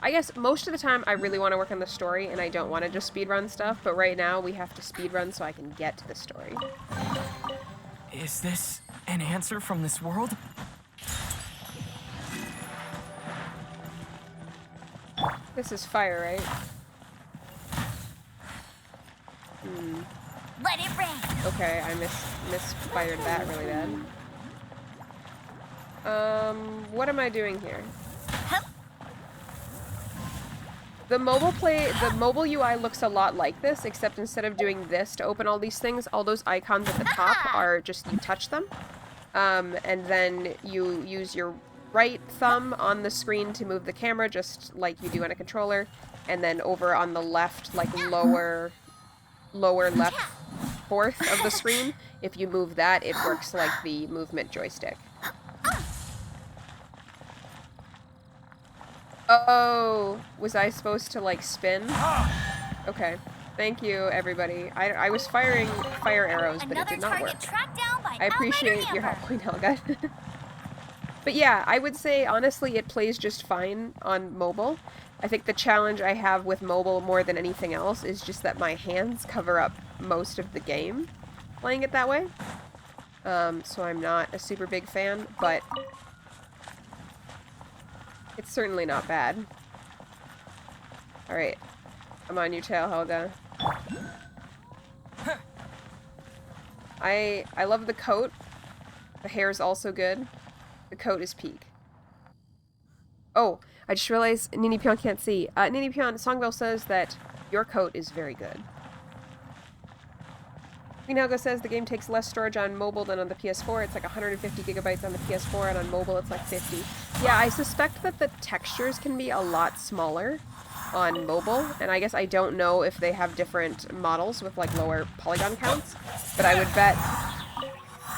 I guess most of the time I really want to work on the story and I don't want to just speedrun stuff, but right now we have to speedrun so I can get to the story. Is this an answer from this world? This is fire, right? Let it rain. Okay, I misfired that really bad. What am I doing here? The mobile UI looks a lot like this, except instead of doing this to open all these things, all those icons at the top are just, you touch them. And then you use your right thumb on the screen to move the camera, just like you do on a controller. And then over on the left, like lower left fourth of the screen, if you move that, it works like the movement joystick. Oh, was I supposed to, like, spin? Okay. Thank you, everybody. I was firing fire arrows, but it did not work. I appreciate your help, Queen Helga. But yeah, I would say, honestly, it plays just fine on mobile. I think the challenge I have with mobile more than anything else is just that my hands cover up most of the game playing it that way. So I'm not a super big fan, but it's certainly not bad. Alright. I'm on your tail, Helga. I love the coat. The hair's also good. The coat is peak. Oh, I just realized Nini Pion can't see. Nini Pion, Songbell says that your coat is very good. Queen Helga says the game takes less storage on mobile than on the PS4. It's like 150 gigabytes on the PS4, and on mobile it's like 50. Yeah, I suspect that the textures can be a lot smaller on mobile, and I guess I don't know if they have different models with like lower polygon counts, but I would bet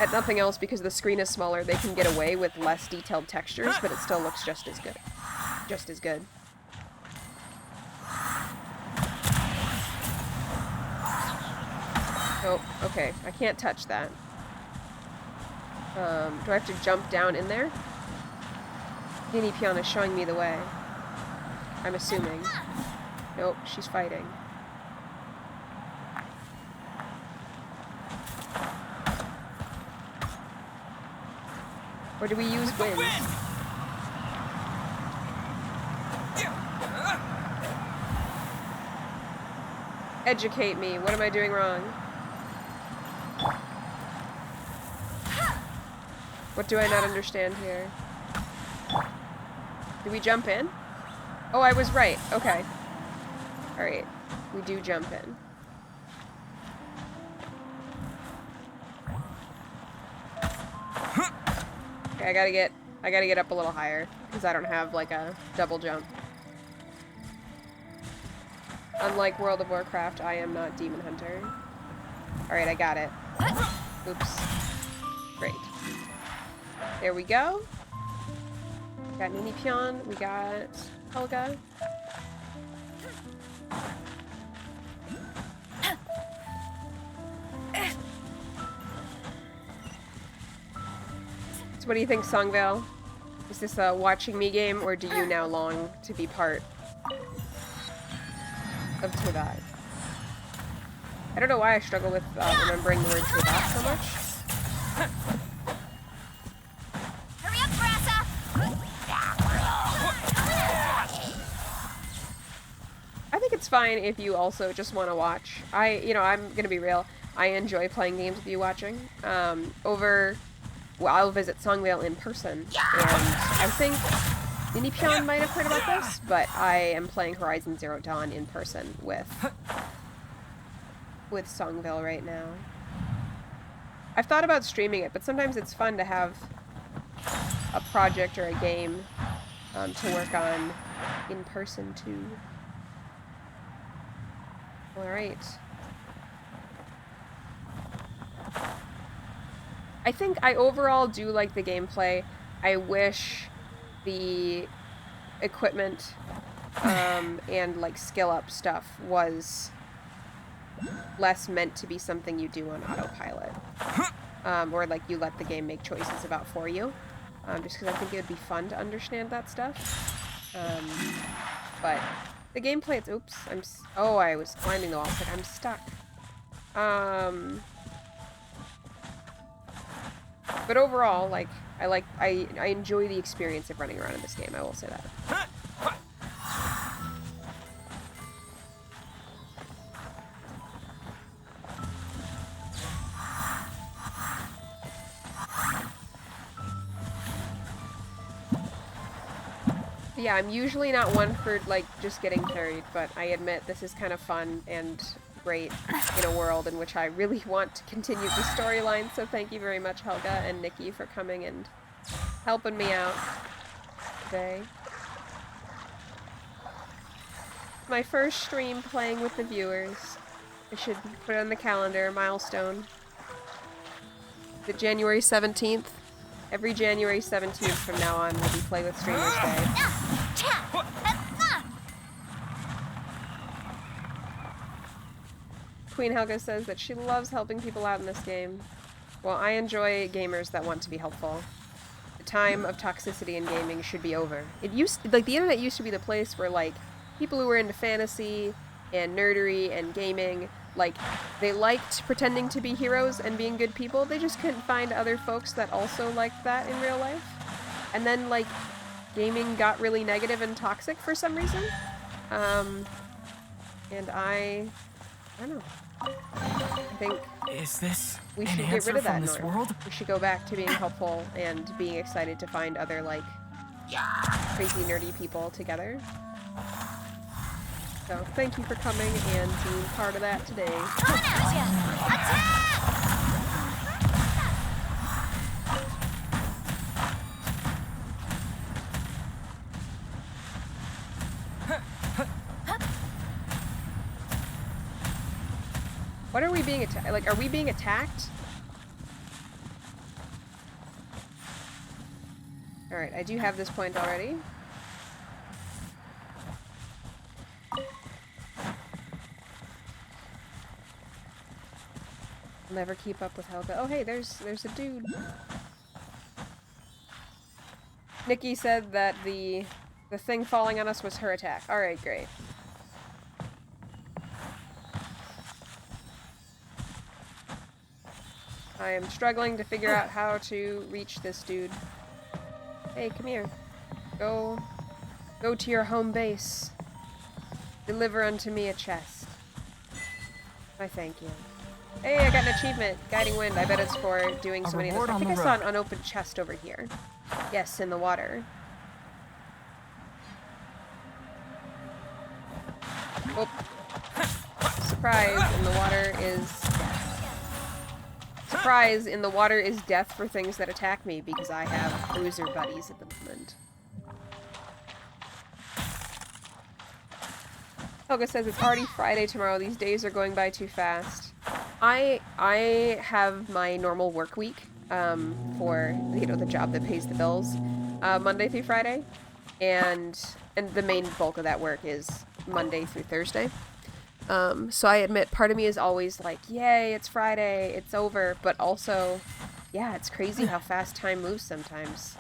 at nothing else, because the screen is smaller, they can get away with less detailed textures, but it still looks just as good. Just as good. Oh, okay. I can't touch that. Do I have to jump down in there? Nini Pion is showing me the way. I'm assuming. Nope, she's fighting. Or do we use wind? Educate me. What am I doing wrong? What do I not understand here? Do we jump in? Oh, I was right. Okay. Alright. We do jump in. Okay, I gotta get up a little higher, because I don't have, like, a double jump. Unlike World of Warcraft, I am not Demon Hunter. Alright, I got it. Oops. Great. There we go. We got Nini Pion, we got Helga. So what do you think, Songvale? Is this a watching me game, or do you now long to be part of Todai? I don't know why I struggle with remembering the word Todai so much. Hurry up, Brassa! I think it's fine if you also just want to watch. I'm gonna be real. I enjoy playing games with you watching. Well, I'll visit Songvale in person, and I think Nini Pion might have heard about this, but I am playing Horizon Zero Dawn in person with Songvale right now. I've thought about streaming it, but sometimes it's fun to have a project or a game to work on in person too. Alright. I think I overall do like the gameplay. I wish the equipment and like skill up stuff was less meant to be something you do on autopilot. Or like you let the game make choices about for you. Just because I think it would be fun to understand that stuff. But the gameplay, it's, oops, oh, I was climbing the wall. It's like, I'm stuck. But overall, like, I enjoy the experience of running around in this game, I will say that. Yeah, I'm usually not one for, like, just getting carried, but I admit this is kind of fun and great in a world in which I really want to continue the storyline, so thank you very much, Helga and Nikki, for coming and helping me out today. My first stream playing with the viewers. I should put it on the calendar, milestone. The January 17th. Every January 17th from now on will be Play with Streamers Day. Queen Helga says that she loves helping people out in this game. Well, I enjoy gamers that want to be helpful. time of toxicity in gaming should be over. It like the internet used to be the place where like people who were into fantasy and nerdery and gaming, like they liked pretending to be heroes and being good people. They just couldn't find other folks that also liked that in real life. And then like gaming got really negative and toxic for some reason. And I don't know. I think Is this we an should get answer rid of that from this norm. world? We should go back to being helpful and being excited to find other, like, crazy nerdy people together. So, thank you for coming and being part of that today. What are we being attacked? Like, are we being attacked? Alright, I do have this point already. I'll never keep up with Helga. Oh, hey, there's a dude. Nikki said that the thing falling on us was her attack. Alright, great. I am struggling to figure out how to reach this dude. Hey, come here. Go to your home base. Deliver unto me a chest. I thank you. Hey, I got an achievement. Guiding Wind. I bet it's for doing so many of this. I think I saw an unopened chest over here. Yes, in the water. Oh. Surprise, in the water is death. Surprise, in the water is death for things that attack me because I have bruiser buddies at the moment. Helga says it's already Friday tomorrow. These days are going by too fast. I have my normal work week for, you know, the job that pays the bills, Monday through Friday, and the main bulk of that work is Monday through Thursday. So I admit part of me is always like, yay, it's Friday, it's over, but also, yeah, it's crazy how fast time moves sometimes.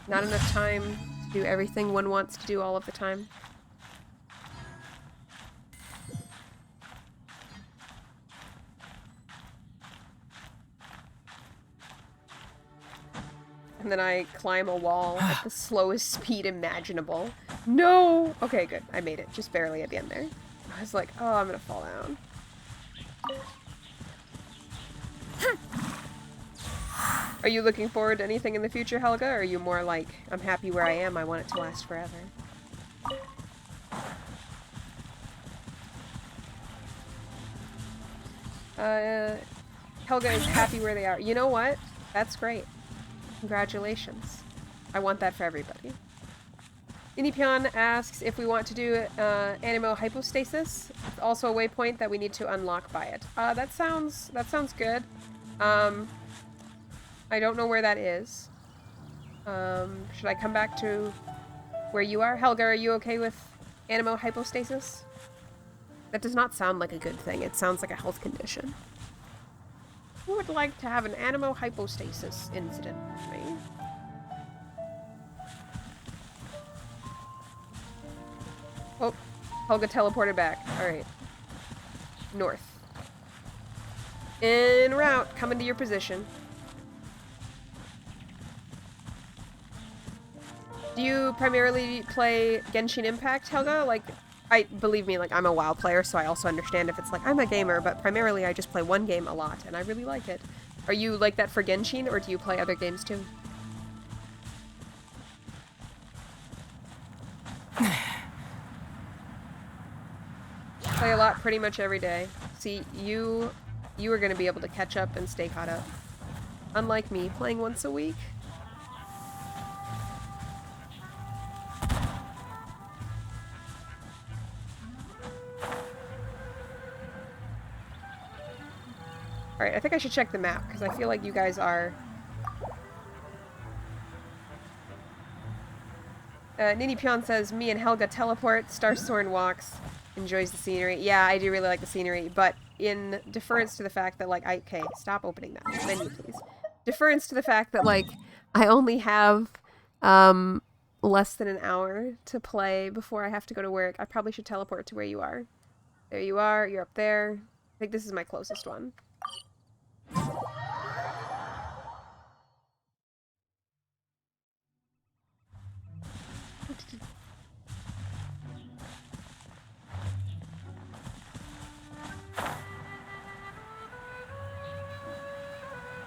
Not enough time to do everything one wants to do all of the time. And then I climb a wall at the slowest speed imaginable. No! Okay, good. I made it. Just barely at the end there. I was like, oh, I'm gonna fall down. Are you looking forward to anything in the future, Helga? Or are you more like, I'm happy where I am, I want it to last forever? Helga is happy where they are. You know what? That's great. Congratulations. I want that for everybody. Inipion asks if we want to do animo hypostasis. It's also a waypoint that we need to unlock by it. That sounds good. I don't know where that is. Should I come back to where you are? Helga, are you okay with animo hypostasis? That does not sound like a good thing. It sounds like a health condition. Who would like to have an animo hypostasis incident with me? Oh, Helga teleported back. Alright. North. En route, coming to your position. Do you primarily play Genshin Impact, Helga? Like, believe me, like, I'm a WoW player, so I also understand if it's like, I'm a gamer, but primarily I just play one game a lot, and I really like it. Are you like that for Genshin, or do you play other games too? Play a lot pretty much every day. See, you are going to be able to catch up and stay caught up. Unlike me, playing once a week. Alright, I think I should check the map, because I feel like you guys are... Nini Pion says, me and Helga teleport, Starthorn walks, enjoys the scenery. Yeah, I do really like the scenery, but in deference to the fact that, like, okay, stop opening that menu, please. Deference to the fact that, like, I only have less than an hour to play before I have to go to work. I probably should teleport to where you are. There you are. You're up there. I think this is my closest one.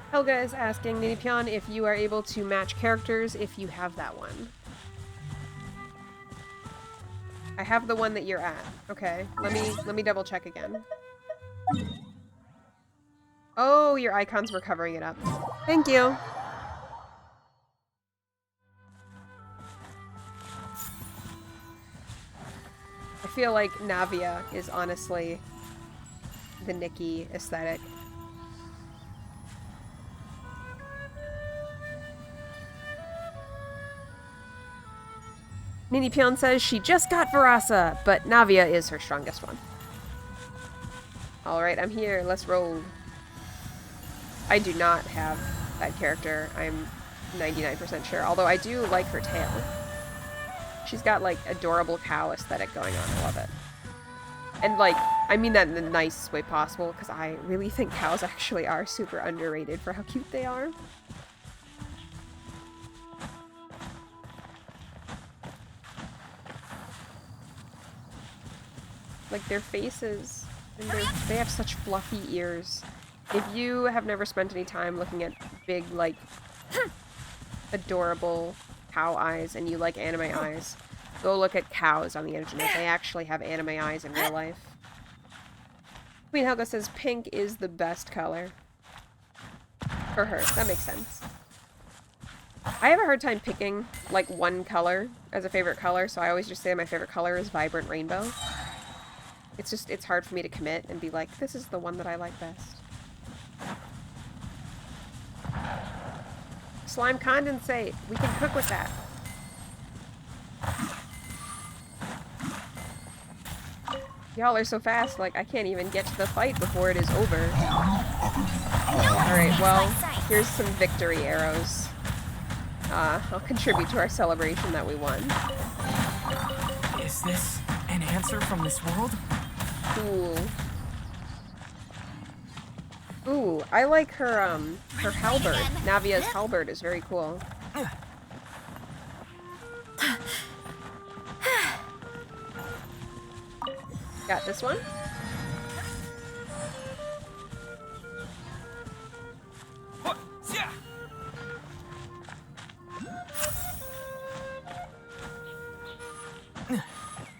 Helga is asking Ninipion if you are able to match characters if you have that one. I have the one that you're at. Okay, let me double check again. Oh, your icons were covering it up. Thank you. I feel like Navia is honestly the Nikki aesthetic. Ninipion says she just got Varasa, but Navia is her strongest one. Alright, I'm here. Let's roll. I do not have that character. I'm 99% sure. Although I do like her tail. She's got, like, adorable cow aesthetic going on. I love it. And, like, I mean that in the nicest way possible, because I really think cows actually are super underrated for how cute they are. Like, their faces, and they have such fluffy ears. If you have never spent any time looking at big, like, adorable cow eyes, and you like anime eyes, go look at cows on the internet. They actually have anime eyes in real life. Queen Helga says pink is the best color. For her. That makes sense. I have a hard time picking, like, one color as a favorite color, so I always just say my favorite color is vibrant rainbow. It's hard for me to commit and be like, this is the one that I like best. Slime condensate. We can cook with that. Y'all are so fast, like, I can't even get to the fight before it is over. Alright, well, here's some victory arrows. I'll contribute to our celebration that we won. Is this an answer from this world? Cool. Ooh, I like her, her halberd. Navia's halberd is very cool. Got this one.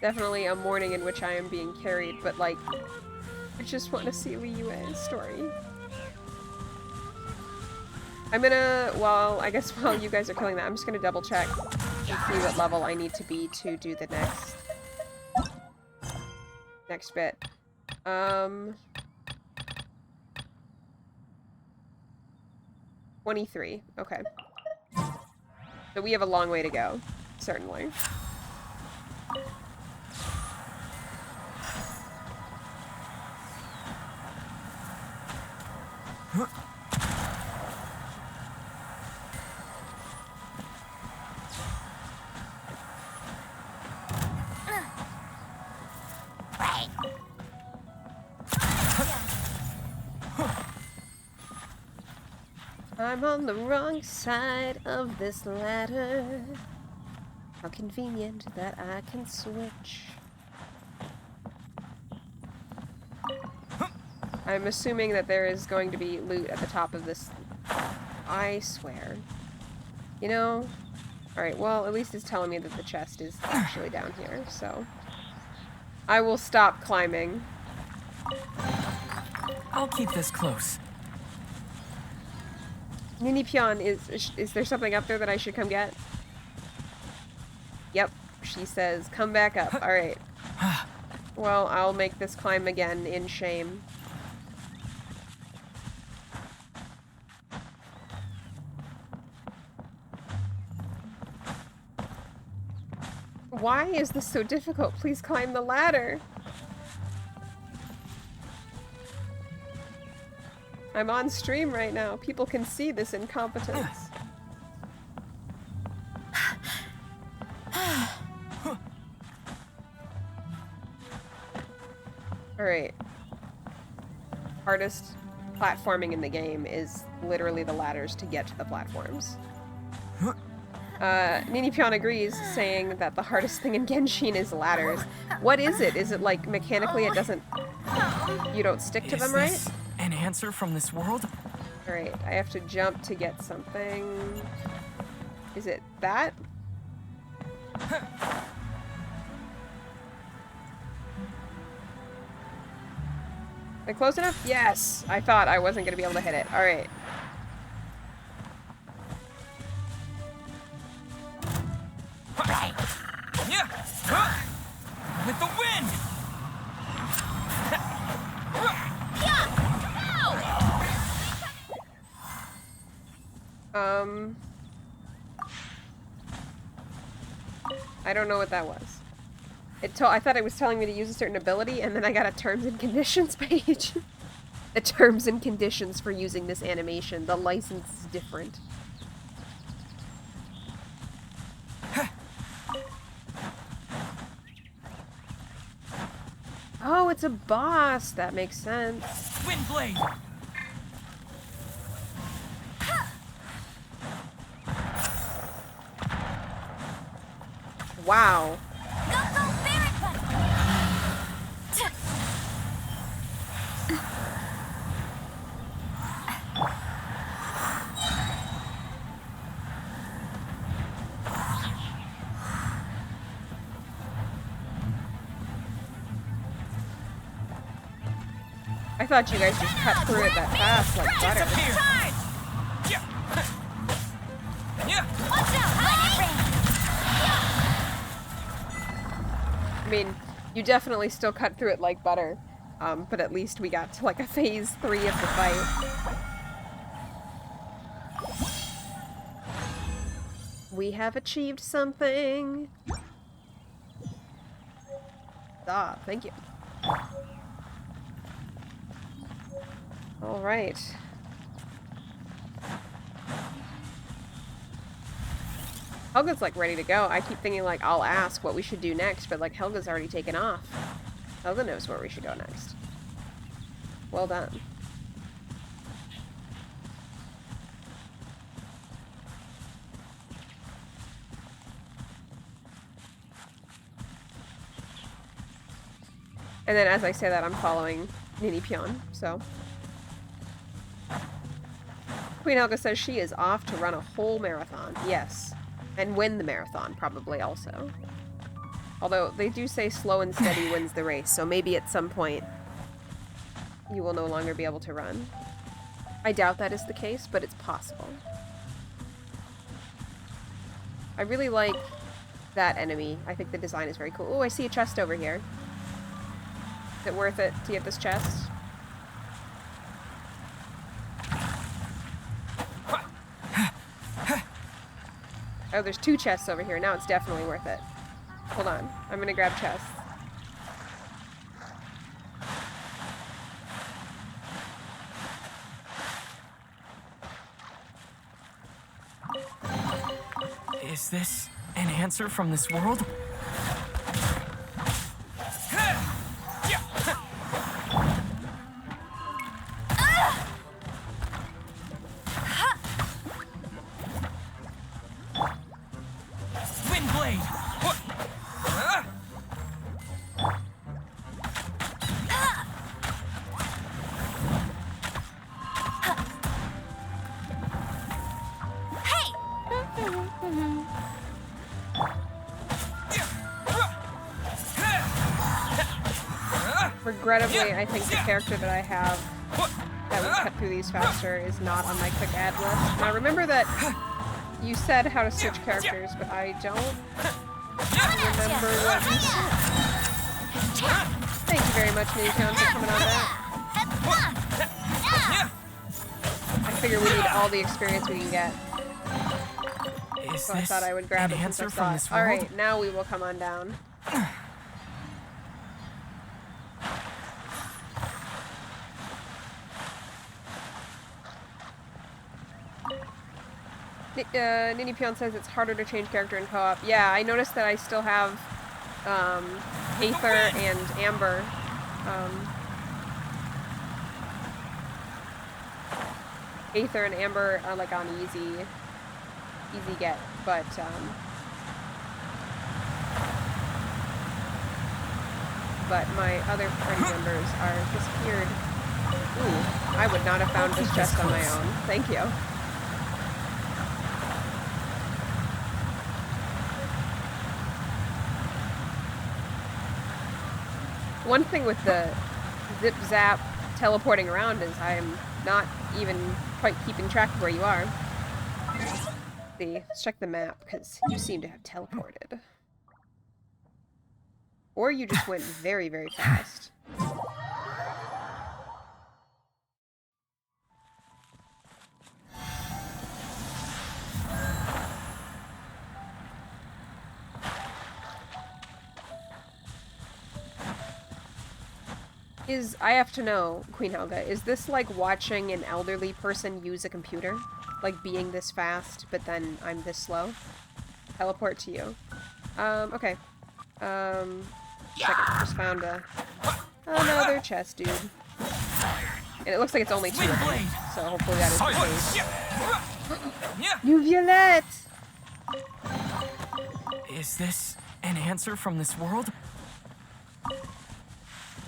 Definitely a morning in which I am being carried, but, like, I just want to see Liyue's story. I'm gonna, well, I guess while you guys are killing that, I'm just gonna double check and see what level I need to be to do the next bit. 23. Okay. So we have a long way to go, certainly. I'm on the wrong side of this ladder. How convenient that I can switch. I'm assuming that there is going to be loot at the top of this. I swear. You know? Alright, well, at least it's telling me that the chest is actually down here, so... I will stop climbing. I'll keep this close. Ninipion, is there something up there that I should come get? Yep, she says, come back up. Alright. Well, I'll make this climb again in shame. Why is this so difficult? Please climb the ladder. I'm on stream right now. People can see this incompetence. Alright. Hardest platforming in the game is literally the ladders to get to the platforms. Nini Pion agrees, saying that the hardest thing in Genshin is ladders. What is it? Is it like mechanically it doesn't... You don't stick to them, right? Is this an answer from this world? Alright, I have to jump to get something. Is it that? Am I close enough? Yes! I thought I wasn't going to be able to hit it. Alright. With the wind! I don't know what that was. I thought it was telling me to use a certain ability, and then I got a terms and conditions page. The terms and conditions for using this animation. The license is different. Oh, it's a boss. That makes sense. Windblade! Wow. I thought you guys just cut through it that fast, like butter. I mean, you definitely still cut through it like butter, but at least we got to like a phase 3 of the fight. We have achieved something. Ah, thank you. All right. Helga's like ready to go. I keep thinking like I'll ask what we should do next, but like Helga's already taken off. Helga knows where we should go next. Well done. And then as I say that, I'm following Nini Pion, so. Queen Helga says she is off to run a whole marathon. Yes. And win the marathon, probably, also. Although, they do say slow and steady wins the race, so maybe at some point you will no longer be able to run. I doubt that is the case, but it's possible. I really like that enemy. I think the design is very cool. Oh, I see a chest over here. Is it worth it to get this chest? Oh, there's 2 chests over here. Now it's definitely worth it. Hold on. I'm gonna grab chests. Is this an answer from this world? Regrettably, I think the character that I have that would cut through these faster is not on my quick add list. Now remember that you said how to switch characters, but I don't remember what you said. Thank you very much, Newtown, for coming on back. I figure we need all the experience we can get. So I thought I would grab it since I saw it. Alright, now we will come on down. Nini Pion says it's harder to change character in co-op. Yeah, I noticed that I still have Aether and Amber Aether and Amber are like on easy get, but my other party members are disappeared. Ooh, I would not have found this chest on my own. Thank you. One thing with the zip zap teleporting around is I'm not even quite keeping track of where you are. See, let's check the map, because you seem to have teleported. Or you just went very, very fast. I have to know, Queen Helga, is this like watching an elderly person use a computer? Like being this fast, but then I'm this slow? Teleport to you. Okay. Second, just found another chest, dude. And it looks like it's only 2 of them, so hopefully that is the case. New Violette! Is this an answer from this world?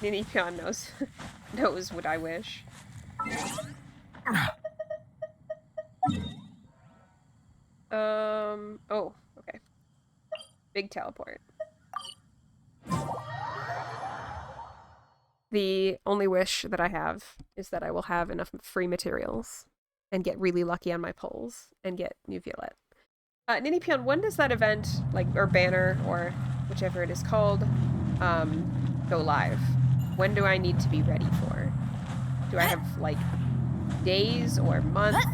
Ninipion knows what I wish. Oh, okay. Big teleport. The only wish that I have is that I will have enough free materials and get really lucky on my pulls and get New Violet. Ninipion, when does that event, like, or banner, or whichever it is called, go live? When do I need to be ready for? Do I have, like, days or months?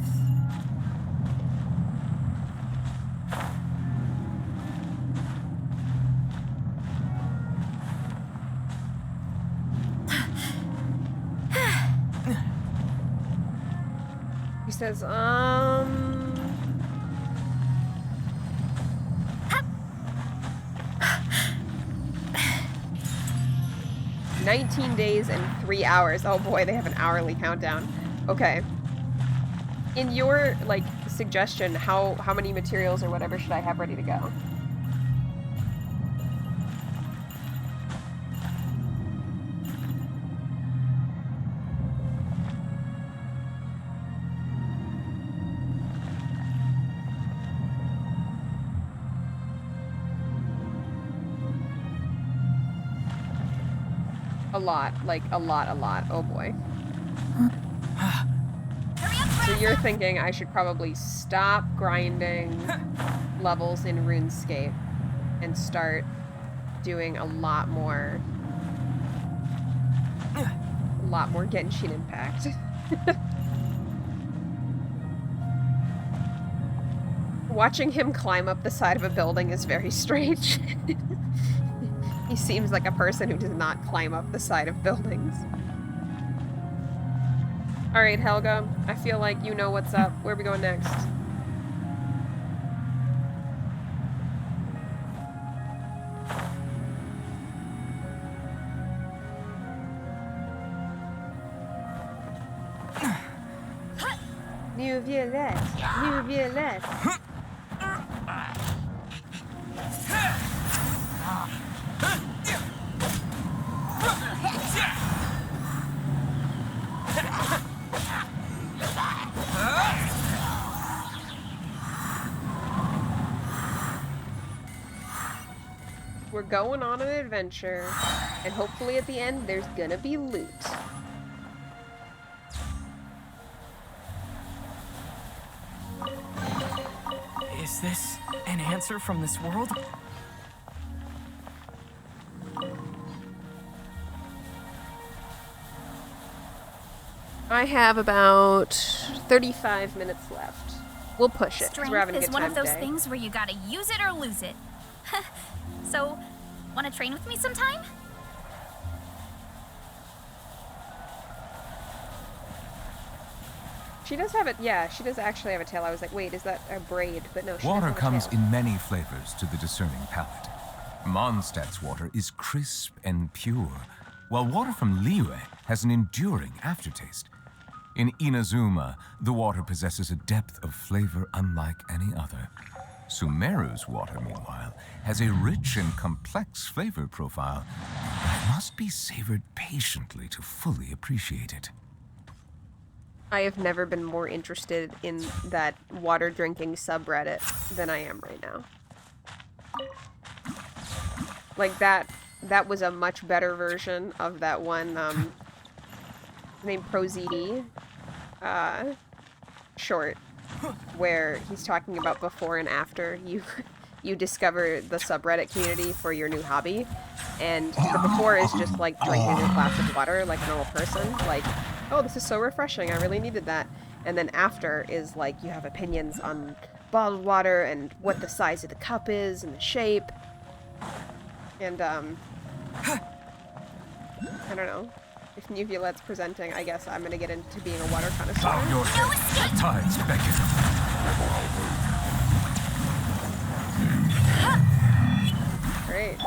He says, 19 days and 3 hours. Oh boy, they have an hourly countdown. Okay. In your, like, suggestion, how many materials or whatever should I have ready to go? A lot. Like, a lot. Oh boy. So you're thinking I should probably stop grinding levels in RuneScape and start doing a lot more Genshin Impact. Watching him climb up the side of a building is very strange. He seems like a person who does not climb up the side of buildings. Alright, Helga, I feel like you know what's up. Where are we going next? New Violette. New Violette. We're going on an adventure, and hopefully at the end there's gonna be loot. Is this an answer from this world? I have about 35 minutes left. We'll push it, because we're having a good Strength is one time of those today. things where you gotta use it or lose it. So, wanna train with me sometime? She does have it, yeah, she does actually have a tail. I was like, wait, is that a braid? But no, she Water does have comes a tail. in many flavors to the discerning palate. Mondstadt's water is crisp and pure, while water from Liyue has an enduring aftertaste. In Inazuma, the water possesses a depth of flavor unlike any other. Sumeru's water, meanwhile, has a rich and complex flavor profile, but it must be savored patiently to fully appreciate it. I have never been more interested in that water drinking subreddit than I am right now. Like that was a much better version of that one named ProZD short where he's talking about before and after you discover the subreddit community for your new hobby. And the before is just like drinking a glass of water like a normal person, like, oh, this is so refreshing, I really needed that. And then after is like you have opinions on bottled water and what the size of the cup is and the shape. And I don't know. If New Violette's presenting, I guess I'm gonna get into being a water connoisseur. Your tides beckon. Great.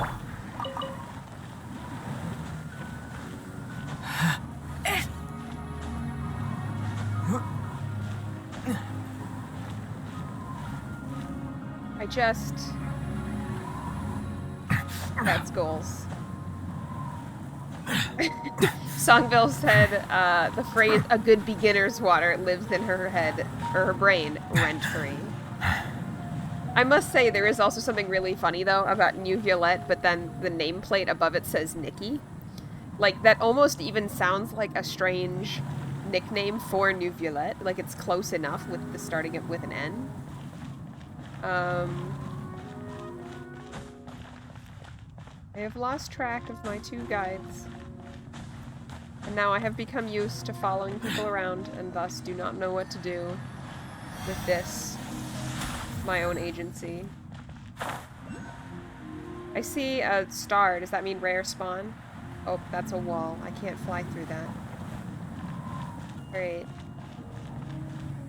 That's goals. Songville said the phrase "a good beginner's water" lives in her head, or her brain, rent-free. I must say there is also something really funny though about New Violette, but then the nameplate above it says Nikki. Like, that almost even sounds like a strange nickname for New Violette. Like, it's close enough with the starting it with an N. I have lost track of my two guides. And now I have become used to following people around, and thus do not know what to do with this, my own agency. I see a star. Does that mean rare spawn? Oh, that's a wall. I can't fly through that. Great.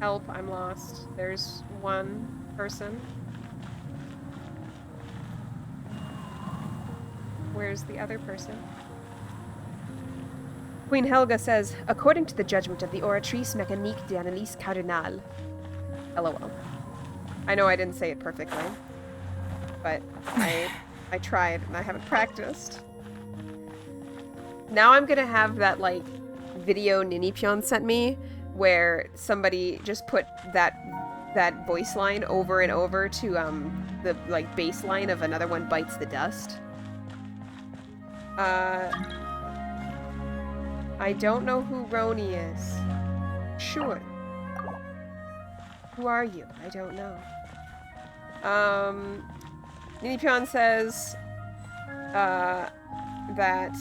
Help, I'm lost. There's one person. Where's the other person? Queen Helga says, according to the judgment of the Oratrice Mécanique d'Analyse Cardinale. LOL. I know I didn't say it perfectly, but I tried and I haven't practiced. Now I'm gonna have that, like, video Ninipyon sent me, where somebody just put that voice line over and over to, the, like, bass line of Another One Bites the Dust. I don't know who Roni is. Sure. Who are you? I don't know. Ninipyon says, that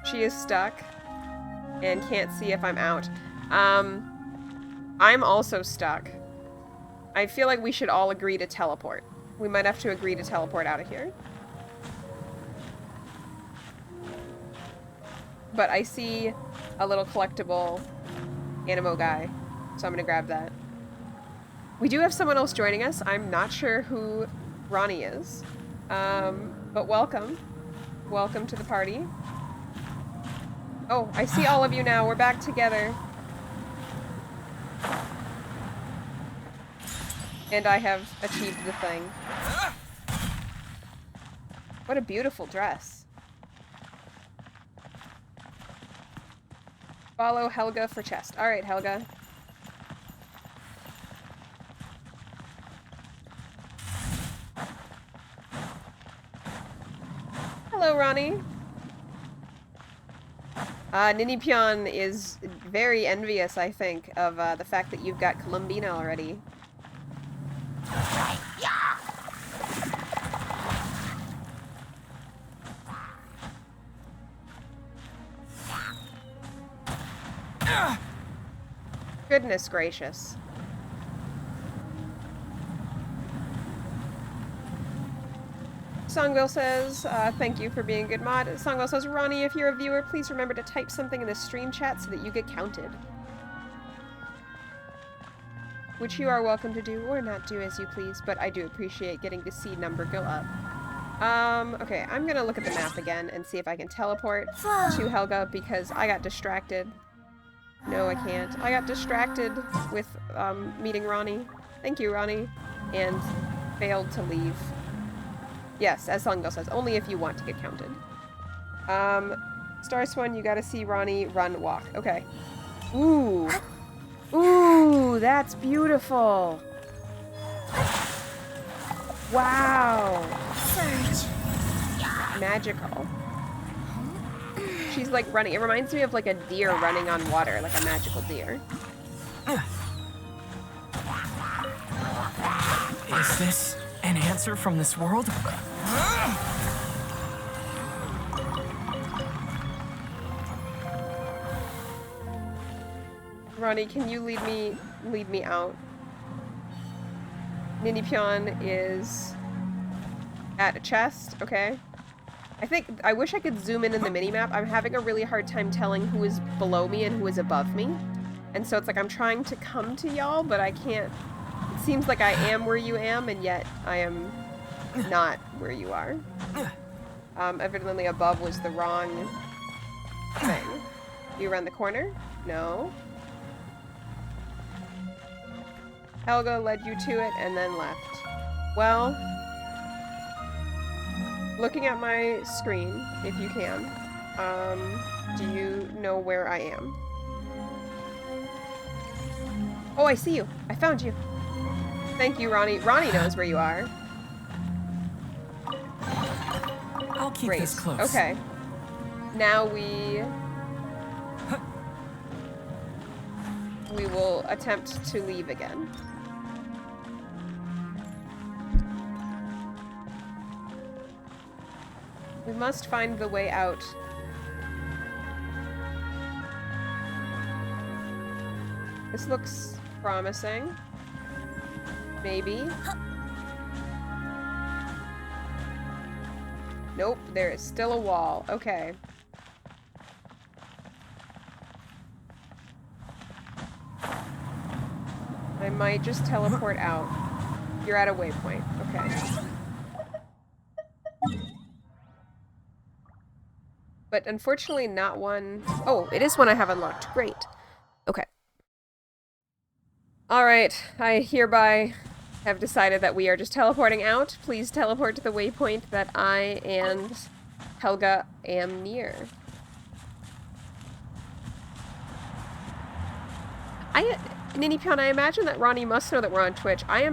she is stuck and can't see if I'm out. I'm also stuck. I feel like we should all agree to teleport. We might have to agree to teleport out of here. But I see a little collectible Animo guy, so I'm gonna grab that. We do have someone else joining us. I'm not sure who Ronnie is, but welcome. Welcome to the party. Oh, I see all of you now. We're back together. And I have achieved the thing. What a beautiful dress. Follow Helga for chest. All right, Helga. Hello, Ronnie. Ninipyon is very envious, I think, of the fact that you've got Columbina already. Goodness gracious. Songville says, thank you for being a good mod. Songville says, Ronnie, if you're a viewer, please remember to type something in the stream chat so that you get counted. Which you are welcome to do or not do as you please, but I do appreciate getting the seed number go up. Okay, I'm gonna look at the map again and see if I can teleport to Helga because I got distracted. No, I can't. I got distracted with, meeting Ronnie. Thank you, Ronnie. And failed to leave. Yes, as Selingdale says, only if you want to get counted. Star Swan, you gotta see Ronnie run, walk. Okay. Ooh. Ooh, that's beautiful. Wow. Surge. Magical. She's like running. It reminds me of like a deer running on water, like a magical deer. Is this an answer from this world? Ronnie, can you lead me out? Ninipyon is at a chest, okay. I wish I could zoom in the minimap. I'm having a really hard time telling who is below me and who is above me. And so it's like I'm trying to come to y'all, but I can't. It seems like I am where you am, and yet I am not where you are. Evidently above was the wrong thing. You around the corner? No. Helga led you to it and then left. Well, looking at my screen, if you can, do you know where I am? Oh, I see you. I found you. Thank you, Ronnie. Ronnie knows where you are. I'll keep Great. this close. Okay. Now we will attempt to leave again. We must find the way out. This looks promising. Maybe. Nope, there is still a wall. Okay. I might just teleport out. You're at a waypoint. Okay. But unfortunately not one... Oh, it is one I have unlocked. Great. Okay. Alright, I hereby have decided that we are just teleporting out. Please teleport to the waypoint that I and Helga am near. Ninipyon, I imagine that Ronnie must know that we're on Twitch. I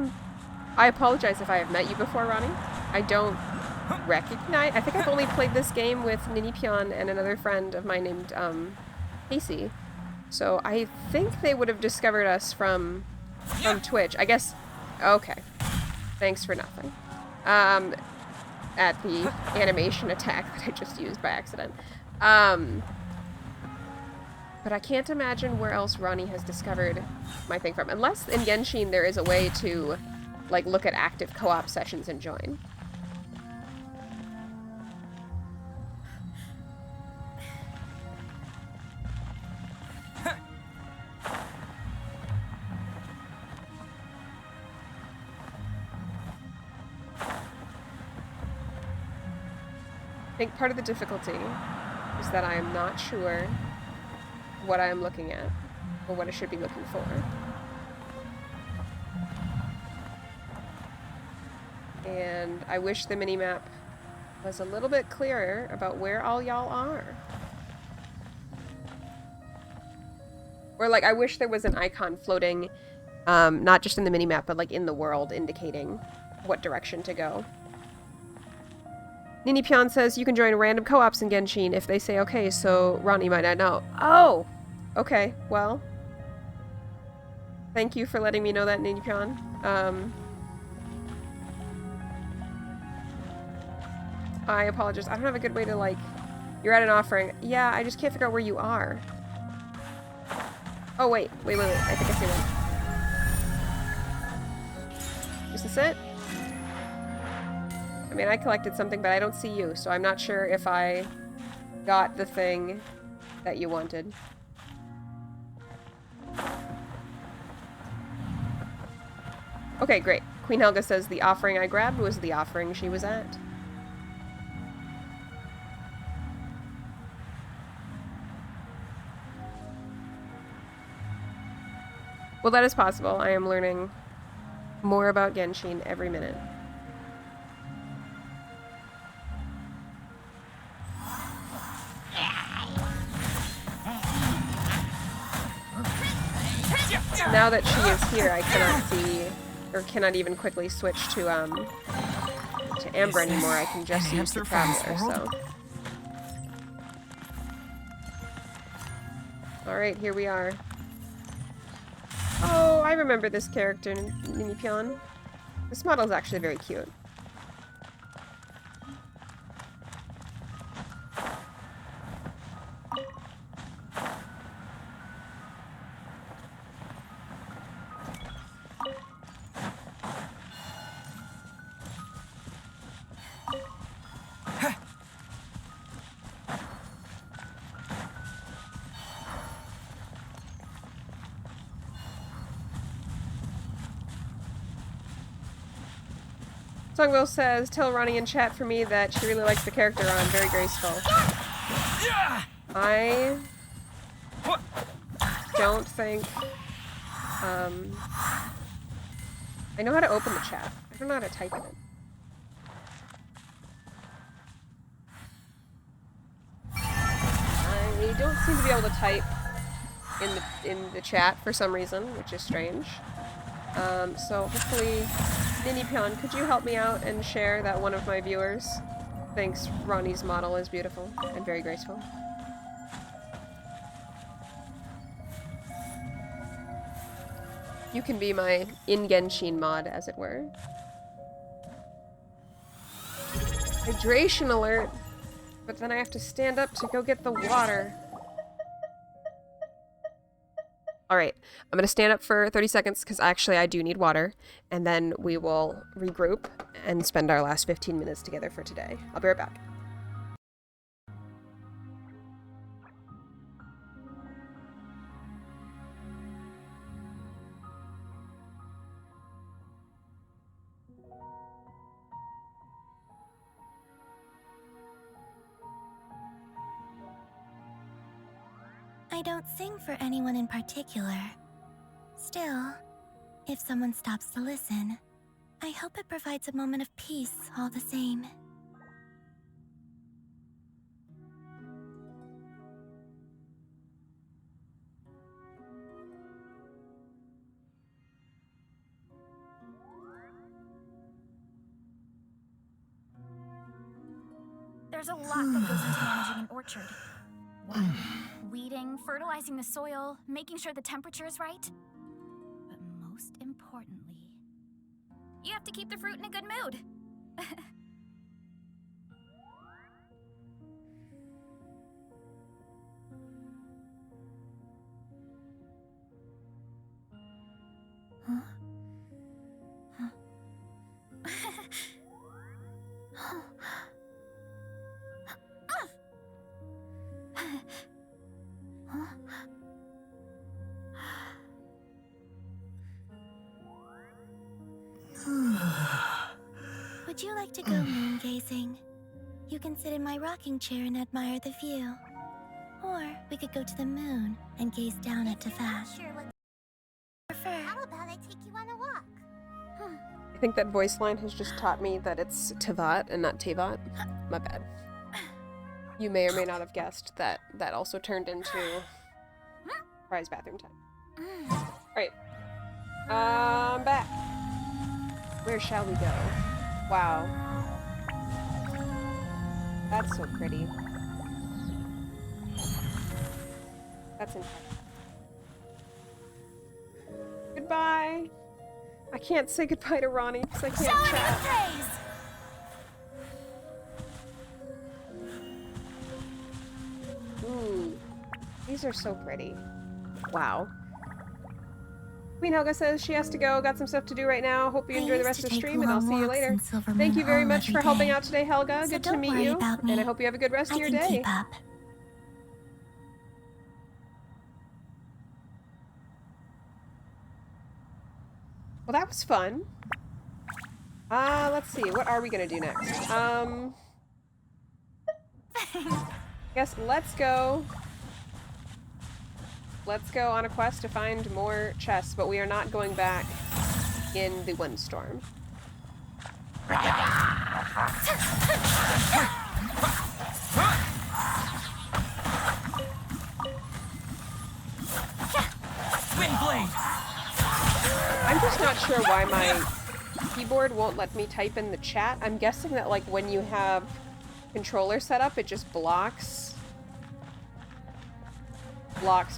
apologize if I have met you before, Ronnie. I don't recognize... I think I've only played this game with Ninipyon and another friend of mine named, Casey. So I think they would have discovered us from Twitch. I guess... Okay. Thanks for nothing. At the animation attack that I just used by accident. But I can't imagine where else Ronnie has discovered my thing from. Unless in Genshin there is a way to, like, look at active co-op sessions and join. I think part of the difficulty is that I am not sure what I am looking at, or what I should be looking for. And I wish the minimap was a little bit clearer about where all y'all are. Or like, I wish there was an icon floating, not just in the minimap, but like in the world, indicating what direction to go. Ninipyon says you can join random co-ops in Genshin if they say okay, so Ronnie might not know. Oh! Okay, well. Thank you for letting me know that, Ninipyon. I apologize. I don't have a good way to, like... You're at an offering. Yeah, I just can't figure out where you are. Oh, wait. Wait. I think I see one. Is this it? I mean, I collected something, but I don't see you, so I'm not sure if I got the thing that you wanted. Okay, great. Queen Helga says the offering I grabbed was the offering she was at. Well, that is possible. I am learning more about Genshin every minute. Now that she is here, I cannot see, or cannot even quickly switch to Amber anymore. I can just use the Traveler, so. Alright, here we are. Oh, I remember this character, Ninipion. This model is actually very cute. Songwell says, tell Ronnie in chat for me that she really likes the character on. Very graceful. I don't think... I know how to open the chat. I don't know how to type in it. I don't seem to be able to type in the chat for some reason, which is strange. So hopefully... Ninipion, could you help me out and share that one of my viewers thinks Ronnie's model is beautiful and very graceful? You can be my in-Genshin mod, as it were. Hydration alert! But then I have to stand up to go get the water. Alright, I'm gonna stand up for 30 seconds because actually I do need water, and then we will regroup and spend our last 15 minutes together for today. I'll be right back. I don't sing for anyone in particular. Still, if someone stops to listen, I hope it provides a moment of peace all the same. There's a lot that goes into managing an orchard. Weeding, fertilizing the soil, making sure the temperature is right. But most importantly, you have to keep the fruit in a good mood. Would you like to go moon gazing? You can sit in my rocking chair and admire the view. Or we could go to the moon and gaze down at Tefat. How about I take you on a walk? I think that voice line has just taught me that it's Tevat and not Tevat. My bad. You may or may not have guessed that that also turned into prize bathroom time. Alright. I'm back. Where shall we go? Wow. That's so pretty. That's incredible. Goodbye. I can't say goodbye to Ronnie because I can't chat. Ooh, these are so pretty. Wow. Queen Helga says she has to go. Got some stuff to do right now. Hope you enjoy the rest of the stream, and I'll see you later. Thank you very much for helping out today, Helga. Good to meet you, and I hope you have a good rest of your day. Keep up. Well, that was fun. Let's see. What are we gonna do next? Guess let's go let's go on a quest to find more chests, but we are not going back in the windstorm. Wind blade. I'm just not sure why my keyboard won't let me type in the chat. I'm guessing that like when you have controller set up, it just blocks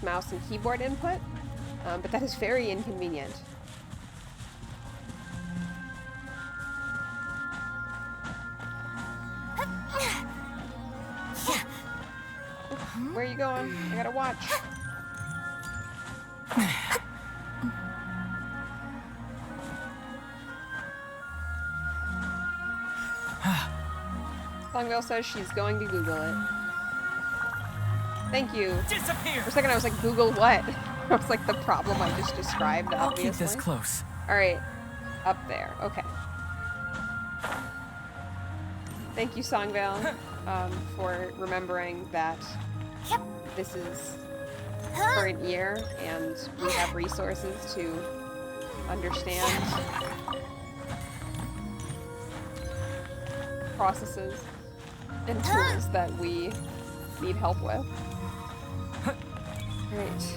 mouse and keyboard input, but that is very inconvenient. Where are you going? I gotta watch. Longville says she's going to Google it. Thank you. Disappear. For a second I was like, Google what? I was like, the problem I just described, I'll obviously. keep this close. Alright. Up there. Okay. Thank you, Songvale, for remembering that this is current year and we have resources to understand processes and tools that we need help with. Right.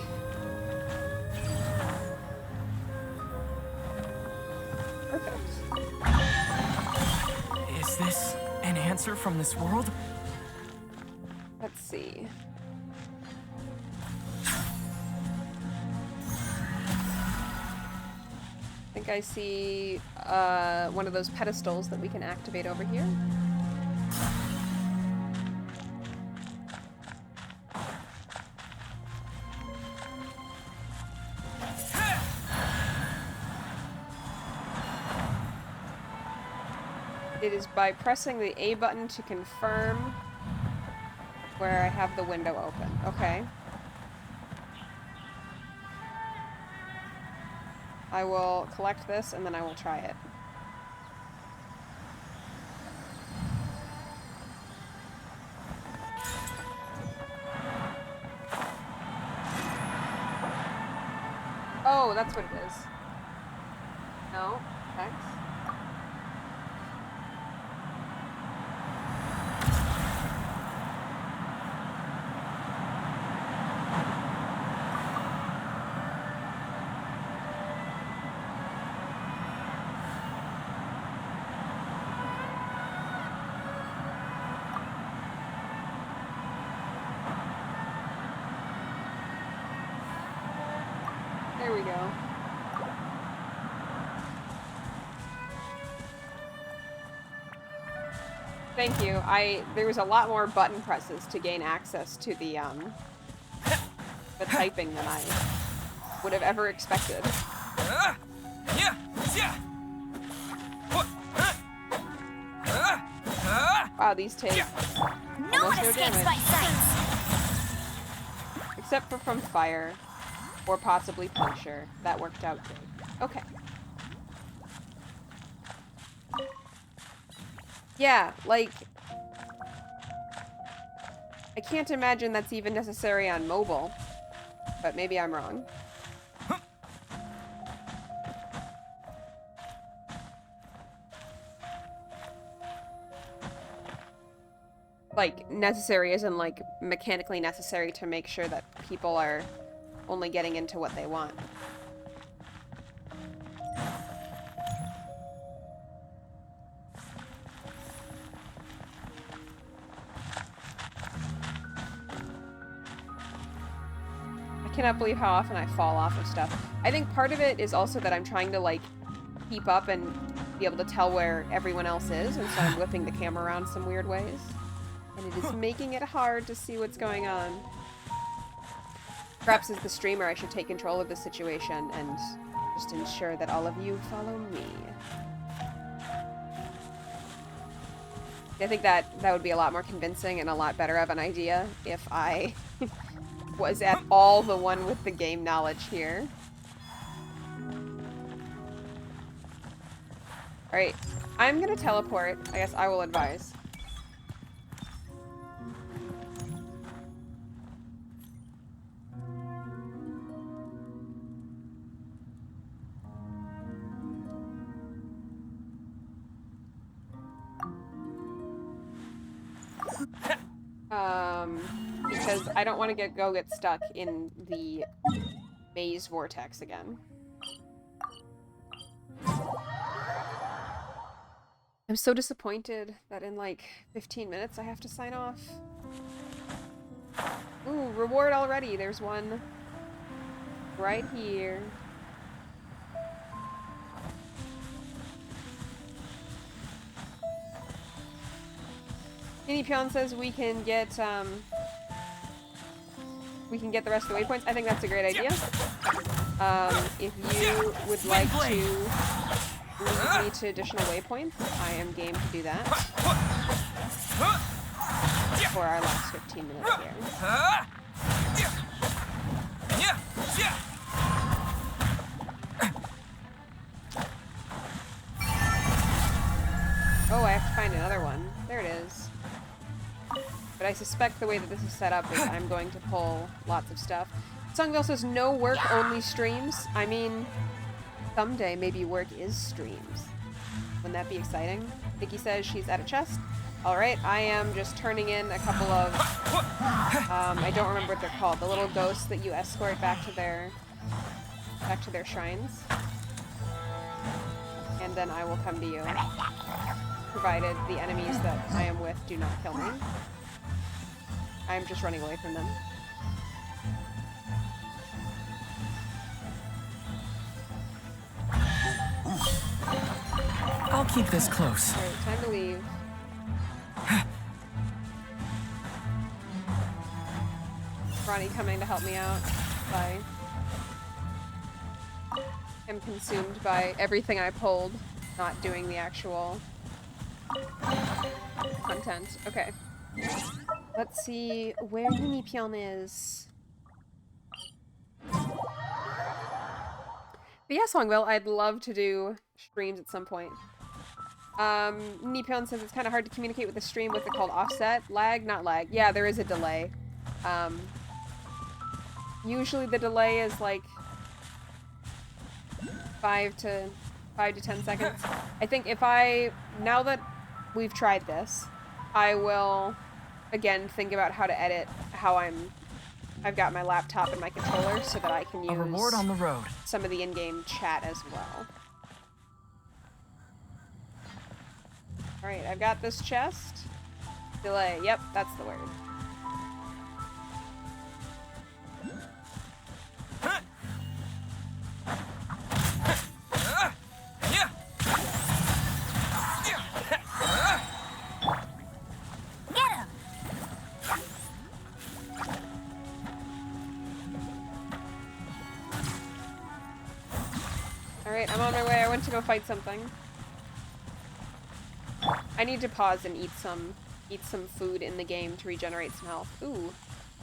Perfect. Is this an answer from this world? Let's see. I think I see one of those pedestals that we can activate over here. It is by pressing the A button to confirm where I have the window open. Okay. I will collect this and then I will try it. Oh, that's what it is. No, thanks. There we go. Thank you. There was a lot more button presses to gain access to the typing than I would have ever expected. Wow, these take No almost one no escapes damage. my sight! Except for from fire. Or possibly puncture. That worked out great. Okay. Yeah, like... I can't imagine that's even necessary on mobile. But maybe I'm wrong. Like, necessary as in, like, mechanically necessary to make sure that people are only getting into what they want. I cannot believe how often I fall off of stuff. I think part of it is also that I'm trying to, like, keep up and be able to tell where everyone else is, and so I'm whipping the camera around some weird ways. And it is making it hard to see what's going on. Perhaps as the streamer, I should take control of the situation and just ensure that all of you follow me. I think that would be a lot more convincing and a lot better of an idea if I was at all the one with the game knowledge here. Alright, I'm gonna teleport. I guess I will advise. Because I don't want to go get stuck in the maze vortex again. I'm so disappointed that in like 15 minutes I have to sign off. Ooh, reward already. There's one right here. Pion says we can get the rest of the waypoints. I think that's a great idea. If you would like to lead me to additional waypoints, I am game to do that. For our last 15 minutes here. Oh, I have to find another one. There it is. But I suspect the way that this is set up is I'm going to pull lots of stuff. Songville says no work, only streams. I mean, someday maybe work is streams. Wouldn't that be exciting? Vicky says she's at a chest. Alright, I am just turning in a couple of, I don't remember what they're called, the little ghosts that you escort back to their shrines. And then I will come to you, provided the enemies that I am with do not kill me. I'm just running away from them. I'll keep this close. Alright, time to leave. Ronnie coming to help me out. Bye. I'm consumed by everything I pulled, not doing the actual content. Okay. Let's see where Pion is. But yeah, Songville, I'd love to do streams at some point. Nipion says it's kind of hard to communicate with the stream with the called offset. Lag? Not lag. Yeah, there is a delay. Usually the delay is like 5 to 10 seconds. I think now that we've tried this, I will again think about how to edit how I've got my laptop and my controller so that I can use A reward on the road. some of the in-game chat as well. Alright, I've got this chest. Delay. Yep, that's the word. Get him! Alright, I'm on my way. I went to go fight something. I need to pause and eat some food in the game to regenerate some health. Ooh,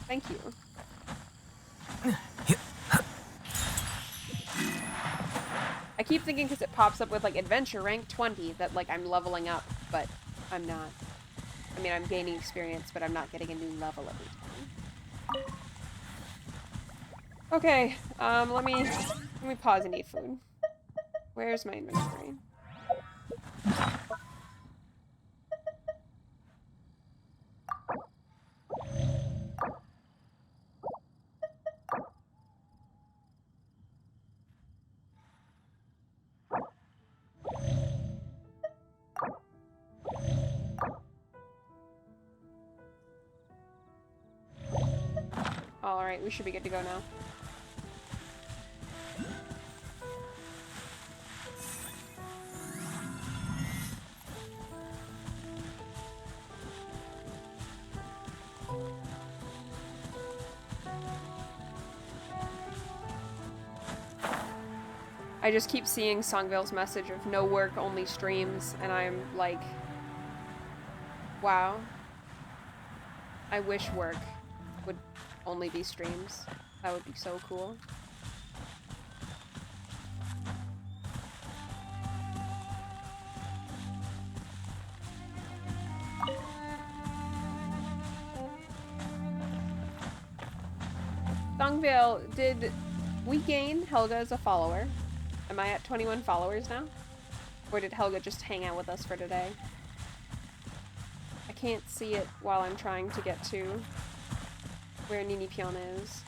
thank you. I keep thinking because it pops up with like adventure rank 20 that like I'm leveling up, but I'm not. I mean, I'm gaining experience, but I'm not getting a new level every time. Okay, let me pause and eat food. Where's my inventory? Alright, we should be good to go now. I just keep seeing Songville's message of no work, only streams, and I'm like, wow. I wish work would only be streams. That would be so cool. Songville, did we gain Helga as a follower? Am I at 21 followers now? Or did Helga just hang out with us for today? I can't see it while I'm trying to get to where Nini Pion is.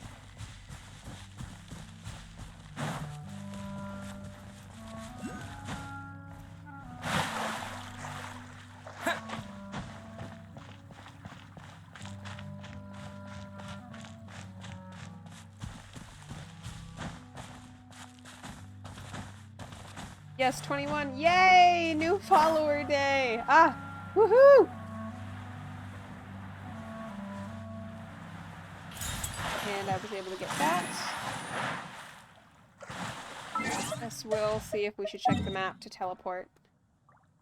Yes, 21. Yay! New follower day! Ah! Woohoo! And I was able to get that. Yes, we'll see if we should check the map to teleport.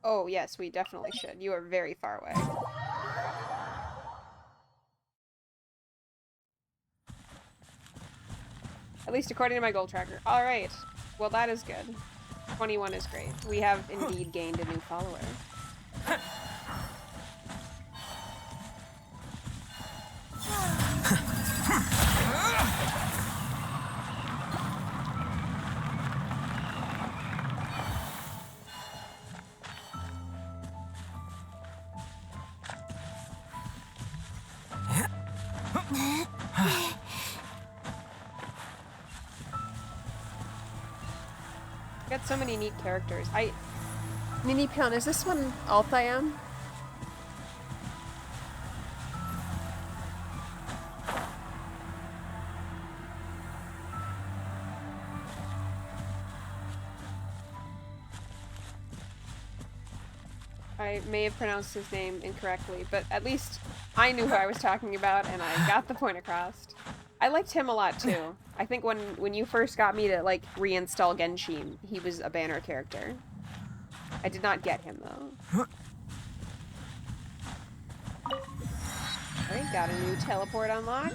Oh, yes, we definitely should. You are very far away. At least according to my goal tracker. Alright. Well, that is good. 21 is great. We have indeed gained a new follower. Got so many neat characters. Nini Pion, is this one alt I am? I may have pronounced his name incorrectly, but at least I knew who I was talking about and I got the point across. I liked him a lot too. I think when you first got me to like reinstall Genshin, he was a banner character. I did not get him though. Alright, got a new teleport unlocked.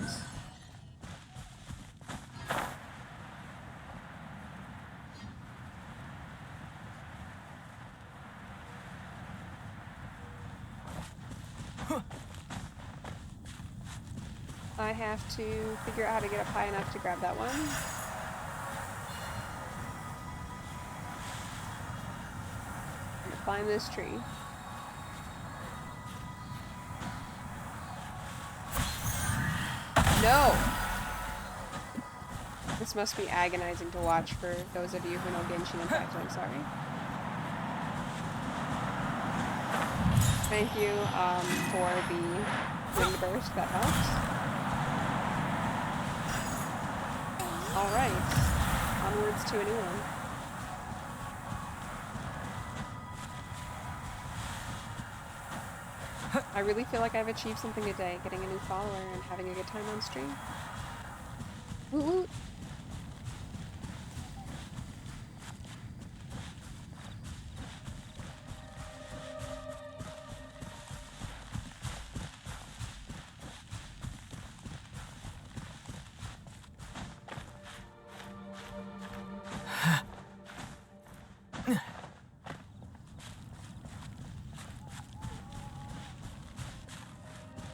I have to figure out how to get up high enough to grab that one. I'm gonna climb this tree. No! This must be agonizing to watch for those of you who know Genshin Impact, I'm sorry. Thank you for the wind burst, that helps. Alright, onwards to a new one. I really feel like I've achieved something today, getting a new follower and having a good time on stream. Woot woot!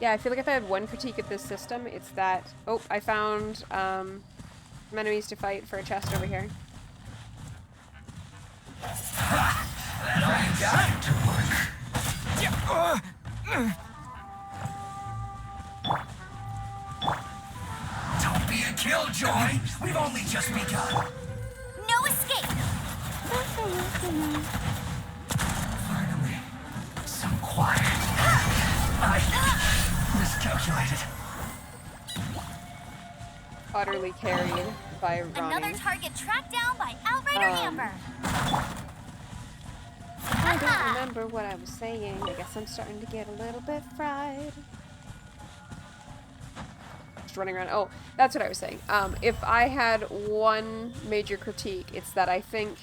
Yeah, I feel like if I had one critique of this system, it's that... Oh, I found some enemies to fight for a chest over here. Don't be a killjoy! We've only just begun! No escape! Finally, some quiet. I miscalculated. Utterly carried by Ronnie. Another target tracked down by Outrider Amber. I don't remember what I was saying. I guess I'm starting to get a little bit fried. Just running around. Oh, that's what I was saying. If I had one major critique, it's that I think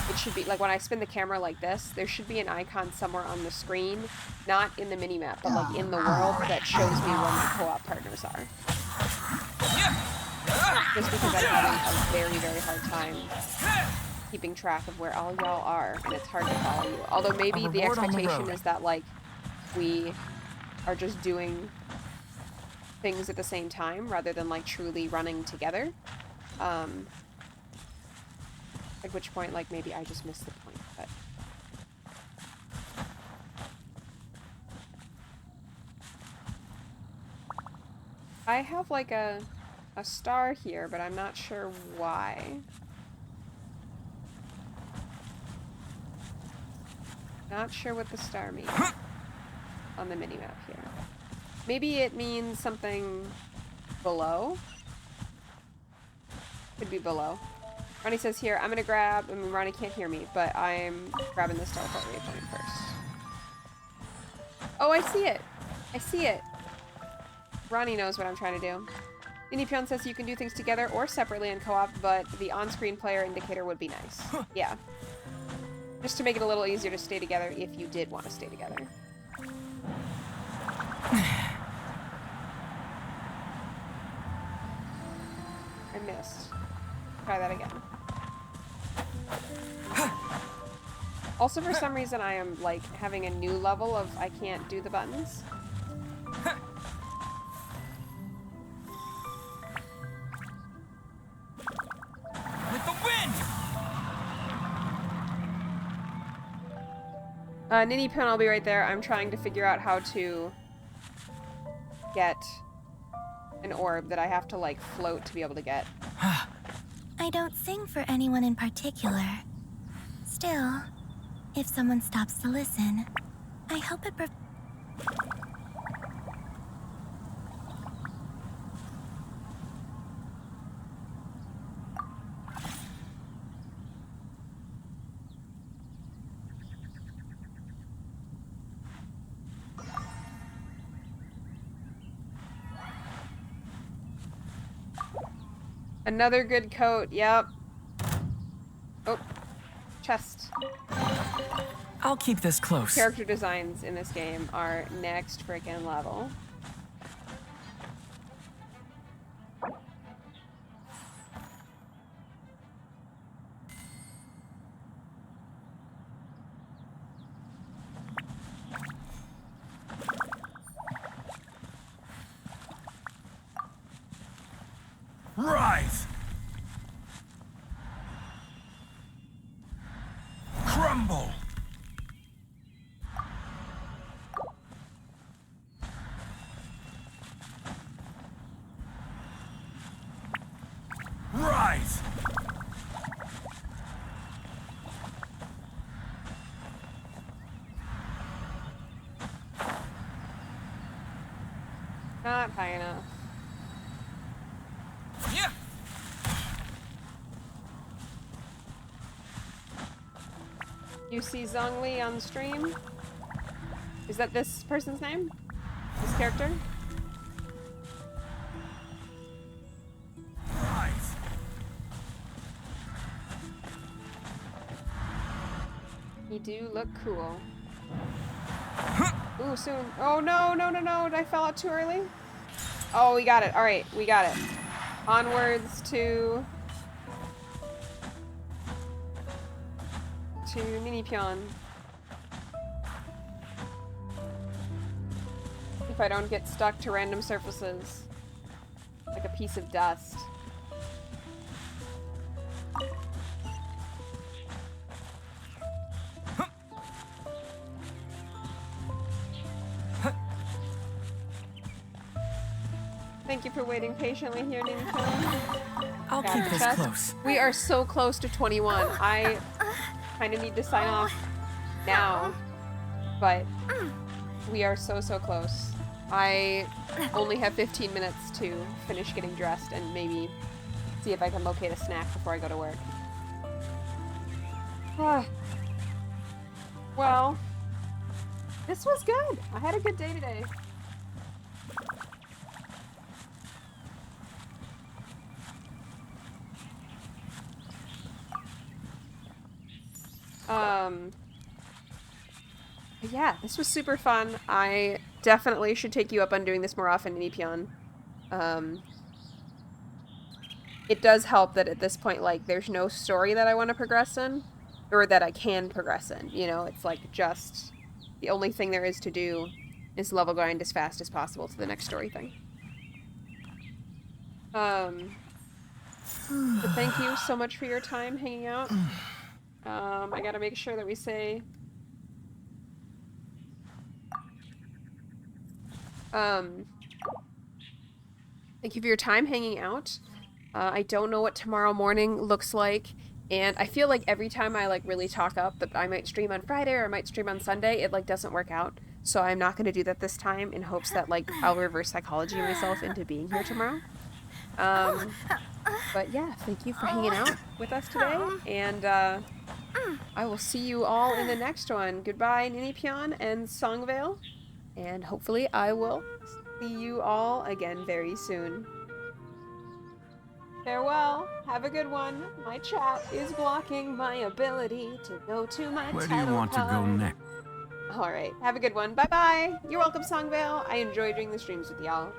it should be, like when I spin the camera like this, there should be an icon somewhere on the screen, not in the minimap, but like in the world that shows me when my co-op partners are. Just because I'm having a very, very hard time keeping track of where all y'all are, and it's hard to follow you. Although maybe the expectation is that, like, we are just doing things at the same time, rather than, like, truly running together. At which point, like, maybe I just missed the point, but... I have like a star here, but I'm not sure why. Not sure what the star means on the minimap here. Maybe it means something below? Could be below. Ronnie says here, I'm gonna grab, I mean, Ronnie can't hear me, but I'm grabbing this teleport waypoint first. Oh, I see it. I see it. Ronnie knows what I'm trying to do. Inipyeon says you can do things together or separately in co-op, but the on-screen player indicator would be nice. Yeah. Just to make it a little easier to stay together if you did want to stay together. I missed. Try that again. Also, for some reason, I am, like, having a new level of I can't do the buttons. With the wind! Ninny Pin, I'll be right there. I'm trying to figure out how to get an orb that I have to, like, float to be able to get. I don't sing for anyone in particular. Still, if someone stops to listen, I hope it Another good coat, yep. Oh, chest. I'll keep this close. Character designs in this game are next freaking level. Rise! Crumble! Rise! Not high enough. Yeah. You see Zhongli on stream? Is that this person's name? This character? Rise! You do look cool. Ooh, soon. Oh no, no, no, no. I fell out too early? Oh, we got it. Alright, we got it. Onwards to Ninipyeon. If I don't get stuck to random surfaces. Like a piece of dust. Thank you for waiting patiently here, Ninipyeon. I'll Got keep the this chest. close. We are so close to 21. I kind of need to sign off now, but we are so, so close. I only have 15 minutes to finish getting dressed and maybe see if I can locate a snack before I go to work. Well, this was good. I had a good day today. Yeah, this was super fun. I definitely should take you up on doing this more often, Ninipyeon. It does help that at this point, like, there's no story that I want to progress in, or that I can progress in, you know? It's like, just, the only thing there is to do is level grind as fast as possible to the next story thing. But thank you so much for your time hanging out. I gotta make sure that we say... Thank you for your time hanging out. I don't know what tomorrow morning looks like, and I feel like every time I like really talk up that I might stream on Friday or I might stream on Sunday, it like doesn't work out. So I'm not going to do that this time in hopes that like I'll reverse psychology myself into being here tomorrow. But yeah, thank you for hanging out with us today, and I will see you all in the next one. Goodbye, Ninipion and Songvale, and hopefully I will see you all again very soon. Farewell. Have a good one. My chat is blocking my ability to go to my Where do you want to go card. next? All right. Have a good one. Bye-bye. You're welcome, Songvale. I enjoy doing the streams with y'all.